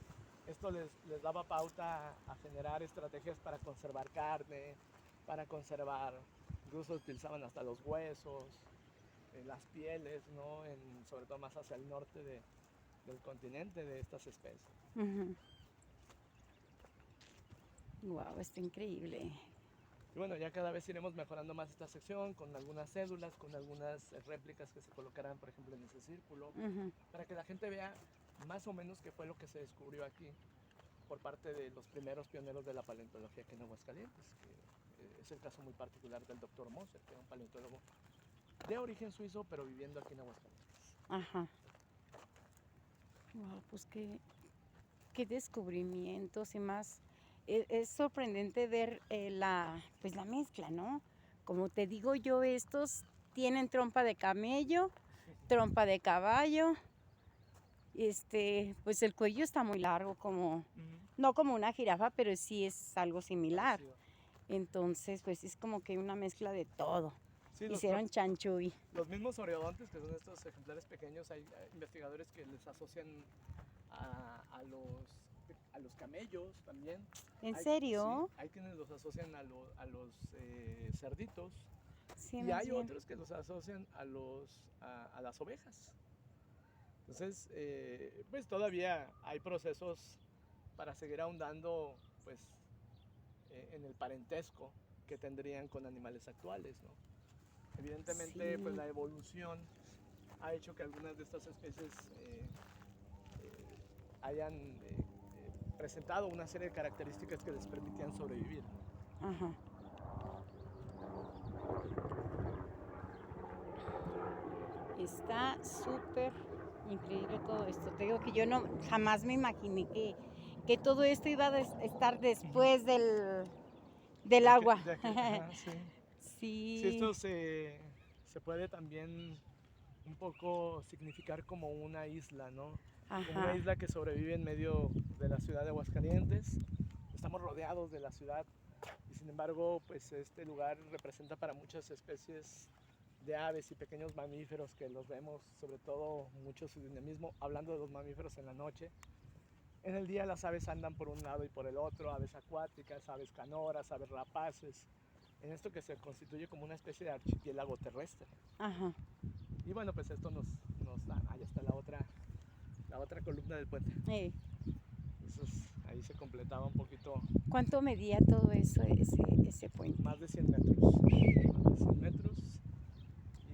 esto les daba pauta a generar estrategias para conservar carne, para conservar, incluso utilizaban hasta los huesos, las pieles, ¿no? Sobre todo más hacia el norte del continente de estas especies. Wow, está increíble. Y bueno, ya cada vez iremos mejorando más esta sección con algunas cédulas, con algunas réplicas que se colocarán, por ejemplo, en ese círculo, Ujú. para que la gente vea más o menos qué fue lo que se descubrió aquí por parte de los primeros pioneros de la paleontología aquí en Aguascalientes, que es el caso muy particular del doctor Moser, que era un paleontólogo de origen suizo, pero viviendo aquí en Aguascalientes. Ajá. Wow, pues qué descubrimientos y más. Es sorprendente ver pues la mezcla, ¿no? Como te digo yo, estos tienen trompa de camello, trompa de caballo. Pues el cuello está muy largo, no como una jirafa, pero sí es algo similar. Parecido. Entonces, pues es como que una mezcla de todo. Sí, Hicieron chanchuy. los mismos oreodontes, que son estos ejemplares pequeños, hay investigadores que les asocian a los camellos también. ¿En serio? Sí, hay quienes los asocian a los cerditos. Sí, Y más hay bien. otros que los asocian a las ovejas. Entonces, pues todavía hay procesos para seguir ahondando pues, en el parentesco que tendrían con animales actuales, ¿no? Evidentemente, Sí. pues la evolución ha hecho que algunas de estas especies hayan presentado una serie de características que les permitían sobrevivir, ¿no? Ajá. Está súper increíble todo esto. Te digo que yo jamás me imaginé que todo esto iba a estar después del agua. Ajá, sí. Sí. Sí, esto se puede también un poco significar como una isla, ¿no? Como una Ajá. isla que sobrevive en medio de la ciudad de Aguascalientes. Estamos rodeados de la ciudad y sin embargo, pues este lugar representa para muchas especies de aves y pequeños mamíferos que los vemos, sobre todo mucho su dinamismo, hablando de los mamíferos en la noche. En el día las aves andan por un lado y por el otro, aves acuáticas, aves canoras, aves rapaces, en esto que se constituye como una especie de archipiélago terrestre. Ajá. Y bueno, pues esto nos da, ahí está la otra columna del puente. Entonces, ahí se completaba un poquito. ¿Cuánto medía todo eso, ese puente? Más de 100 metros. Más de 100 metros.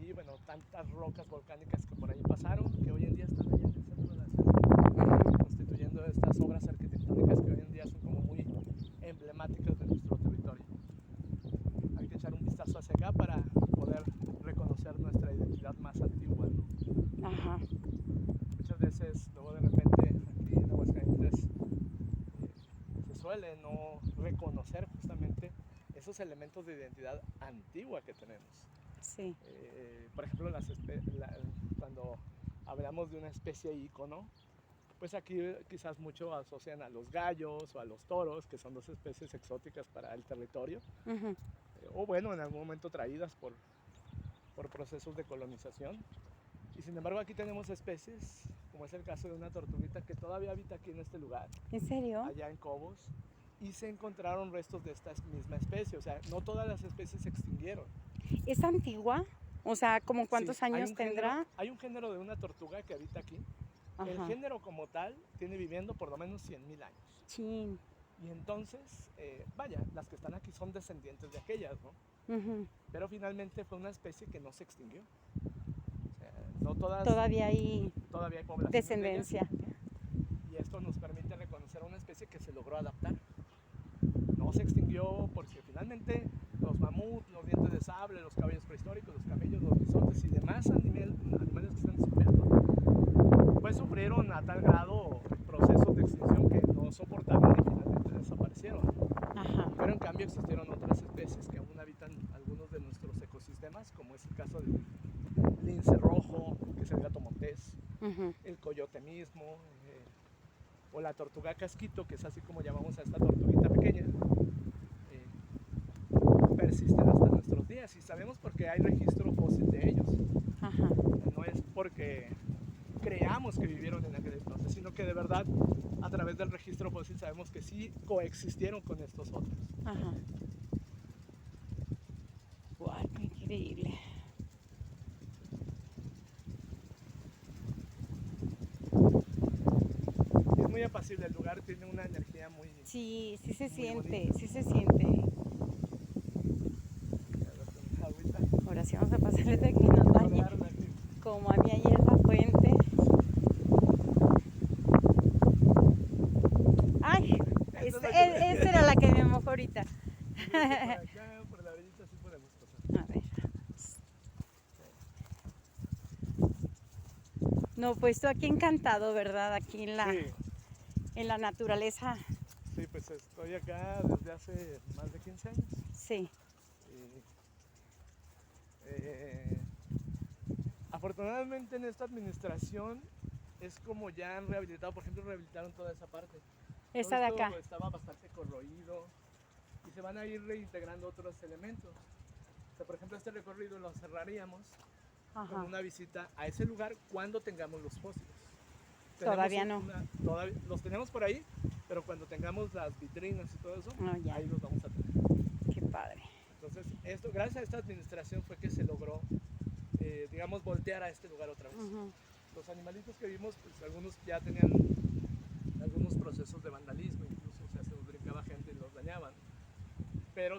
Y bueno, tantas rocas volcánicas que por ahí pasaron, que hoy en día están allá en el centro de la ciudad, constituyendo estas obras arquitectónicas que hoy en día son como muy emblemáticas de nuestro territorio. Hay que echar un vistazo hacia acá para poder reconocer nuestra identidad más antigua, ¿no? Ajá. Muchas veces, luego de repente, aquí en Aguascalientes, se suele no reconocer justamente esos elementos de identidad antigua que tenemos. Sí. Por ejemplo, cuando hablamos de una especie ícono, pues aquí quizás mucho asocian a los gallos o a los toros, que son dos especies exóticas para el territorio, o bueno, en algún momento traídas por procesos de colonización. Y sin embargo aquí tenemos especies, como es el caso de una tortuguita que todavía habita aquí en este lugar. ¿En serio? Allá en Cobos. Y se encontraron restos de esta misma especie, o sea, no todas las especies se extinguieron. ¿Es antigua? O sea, ¿como cuántos Sí, años tendrá? Hay un género de una tortuga que habita aquí. Ajá. El género como tal tiene viviendo por lo menos 100,000 años. Chin. Y entonces, vaya, las que están aquí son descendientes de aquellas, ¿no? Pero finalmente fue una especie que no se extinguió. O sea, no todas... Todavía hay poblaciones descendencia. de ellas. Y esto nos permite reconocer a una especie que se logró adaptar. No se extinguió porque finalmente los mamuts, los dientes de sable, los caballos prehistóricos, los camellos, los bisontes y demás animales que están descubiertos, pues sufrieron a tal grado procesos de extinción que no soportaron y finalmente desaparecieron. Ajá. cambio existieron otras especies que aún habitan algunos de nuestros ecosistemas, como es el caso del lince rojo, que es el gato montés, Ujú. el coyote mismo, o la tortuga casquito, que es así como llamamos a esta tortuguita pequeña, persisten hasta nuestros días y sabemos porque hay registro fósil de ellos. Ajá. No es porque creamos que vivieron en aquel entonces, sino que de verdad a través del registro fósil sabemos que sí coexistieron con estos otros. Ajá. Wow, qué increíble. Es muy apacible el lugar, tiene una energía muy... Sí, sí se Muy siente, bonito. sí se siente. Agüita. Ahora sí vamos a pasarle de que nos bañe, Rodearon aquí. como a mí ayer la fuente. Ay, esta era la que me mojó ahorita. Por acá, por la orillita, sí podemos pasar. A ver. No, pues tú aquí encantado, ¿verdad? Aquí Sí, en la naturaleza. sí, pues estoy acá desde hace más de 15 años. Sí. Y, afortunadamente en esta administración es como ya han rehabilitado, por ejemplo, rehabilitaron toda esa parte. Esta Todo de esto acá. estaba bastante corroído y se van a ir reintegrando otros elementos. O sea, por ejemplo, este recorrido lo cerraríamos con Ajá. una visita a ese lugar cuando tengamos los fósiles. Todavía no. Todavía los tenemos por ahí, pero cuando tengamos las vitrinas y todo eso, No, ya. ahí los vamos a tener. Qué padre. Entonces, esto, gracias a esta administración fue que se logró, digamos, voltear a este lugar otra vez. Ujú. Los animalitos que vimos, pues algunos ya tenían algunos procesos de vandalismo, incluso, o sea, se los brincaba gente y los dañaban. Pero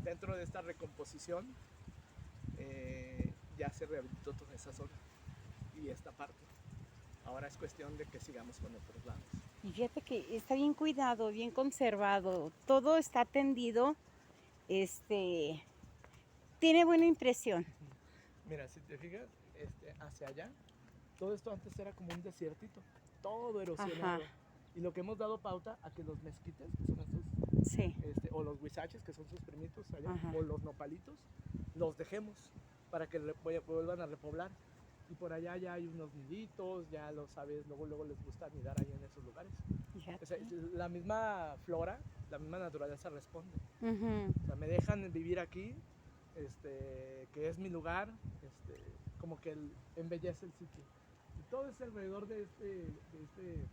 dentro de esta recomposición ya se rehabilitó toda esa zona y esta parte. Ahora es cuestión de que sigamos con otros lados. Y fíjate que está bien cuidado, bien conservado. Todo está atendido. Tiene buena impresión. Mira, si te fijas, hacia allá, todo esto antes era como un desiertito, todo erosionado. Ajá. Y lo que hemos dado pauta a que los mezquites, que son estos, Sí. o los huizaches, que son sus primitos allá, Ajá. o los nopalitos, los dejemos para que vuelvan a repoblar. Y por allá ya hay unos niditos, ya lo sabes, luego les gusta anidar ahí en esos lugares. Fíjate. O sea, la misma flora, la misma naturaleza responde. Ujú. O sea, me dejan vivir aquí, que es mi lugar, como que embellece el sitio. Y todo ese alrededor de este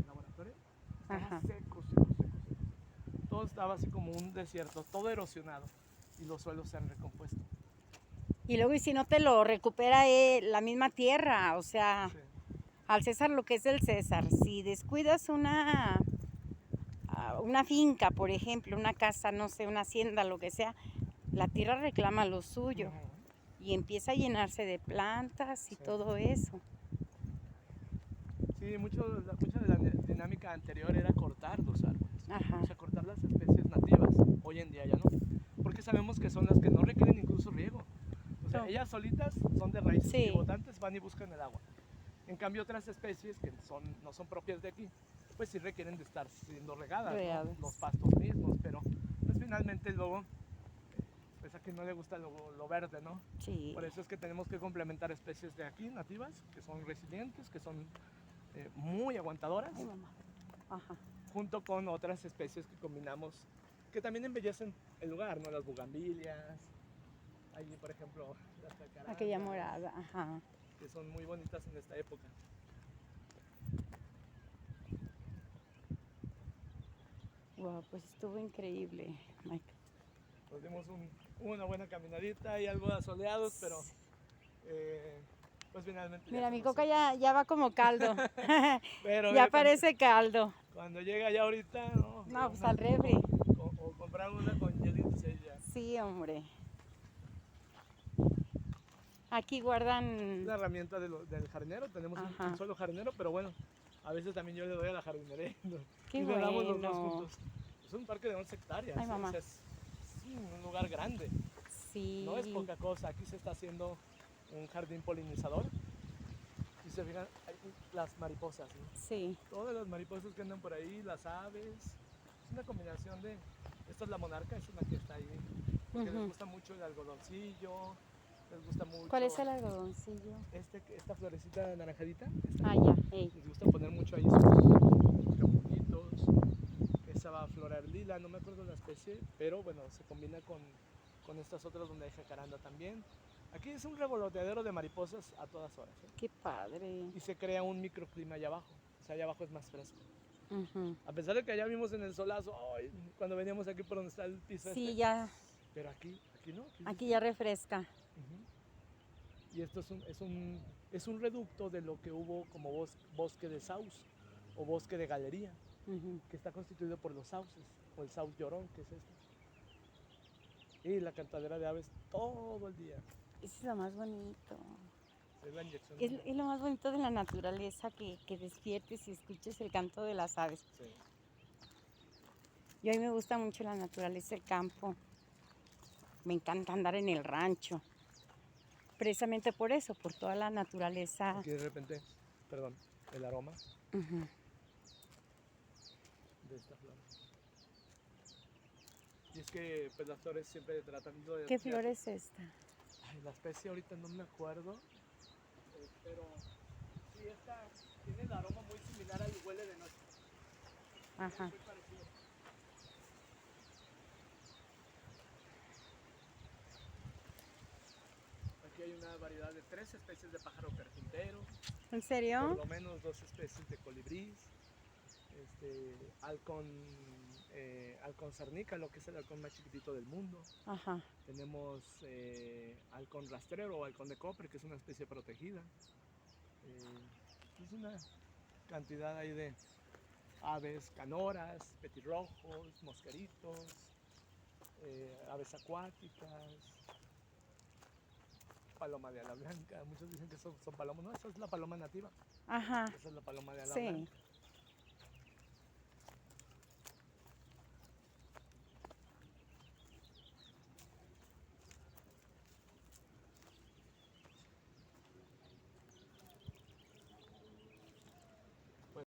laboratorio estaba Ajá. seco. Todo estaba así como un desierto, todo erosionado y los suelos se han recompuesto. Y luego, y si no te lo recupera la misma tierra, o sea, Sí. al César lo que es del César. Si descuidas una finca, por ejemplo, una casa, no sé, una hacienda, lo que sea, la tierra reclama lo suyo Ujú. y empieza a llenarse de plantas y Sí. todo eso. Sí, mucha de la dinámica anterior era cortar los árboles, Ajá. o sea, cortar las especies nativas. Hoy en día ya no, porque sabemos que son las que no requieren incluso riego. O sea, No. ellas solitas son de raíces Sí. pivotantes, van y buscan el agua. En cambio, otras especies que no son propias de aquí, pues sí requieren de estar siendo regadas, ¿no? Regadas. Los pastos mismos, pero pues finalmente luego, pues a quien no le gusta lo verde, ¿no? Sí. Por eso es que tenemos que complementar especies de aquí, nativas, que son resilientes, que son muy aguantadoras, Ay, mamá. Ajá. junto con otras especies que combinamos, que también embellecen el lugar, ¿no? Las bugambilias, allí por ejemplo las jacarandas, Aquella morada, ajá. que son muy bonitas en esta época. Wow, pues estuvo increíble, Mike. Nos dimos una buena caminadita y algo asoleados, pero pues finalmente Mira, mi conocemos. coca ya va como caldo. Pero Ya mira, parece caldo. cuando llega ya ahorita, no, No, pues al refri. o comprar una con hielitos y ya. Sí, hombre. Aquí guardan. La herramienta del jardinero, tenemos Ajá. un solo jardinero, pero bueno, a veces también yo le doy a la jardinería Qué y le damos los dos bueno. juntos. Es un parque de 11 hectáreas, Ay, mamá. o sea, es un lugar grande, Sí. no es poca cosa. Aquí se está haciendo un jardín polinizador y se fijan hay las mariposas, ¿no? Sí. Todas las mariposas que andan por ahí, las aves, Es una combinación de, esta es la monarca, es una que está ahí, porque les gusta mucho el algodoncillo, les gusta mucho... ¿Cuál es el algodoncillo? Esta florecita naranjadita, esta, Ah, ya, ey. les gusta poner mucho ahí sus capullitos. Esa va a florar lila, no me acuerdo la especie, pero bueno, se combina con estas otras donde hay jacaranda también. Aquí es un revoloteadero de mariposas a todas horas, ¿eh? Qué padre. Y se crea un microclima allá abajo, o sea, allá abajo es más fresco. Ujú. A pesar de que allá vimos en el solazo, ay, cuando veníamos aquí por donde está el piso Sí, este, ya, pero aquí no, aquí ya refresca. Ujú. Y esto es un reducto de lo que hubo como bosque de sauce o bosque de galería, Ujú. que está constituido por los sauces, o el sauce llorón, que es este. Y la cantadera de aves todo el día. Eso es lo más bonito. Es la inyección. Es lo más bonito de la naturaleza, que despiertes y escuches el canto de las aves. Sí. Yo a mí me gusta mucho la naturaleza, el campo. Me encanta andar en el rancho. Precisamente por eso, por toda la naturaleza. Aquí de repente, perdón, el aroma Ujú. de esta flor. Y es que pues las flores siempre tratando de... ¿Qué flor es esta? Ay, la especie ahorita no me acuerdo, pero sí, esta tiene el aroma muy similar al huele de noche. Ajá. Muy parecido. Aquí hay una variedad de 3 especies de pájaro carpintero, ¿En por serio? lo menos 2 especies de colibrís, halcón, halcón sarnica, lo que es el halcón más chiquitito del mundo. Ajá. Tenemos halcón rastrero o halcón de cobre, que es una especie protegida. Es una cantidad ahí de aves canoras, petirrojos, mosqueritos, aves acuáticas, paloma de ala blanca. Muchos dicen que son palomas. No, esa es la paloma nativa. Ajá. Esa es la paloma de ala Sí. blanca.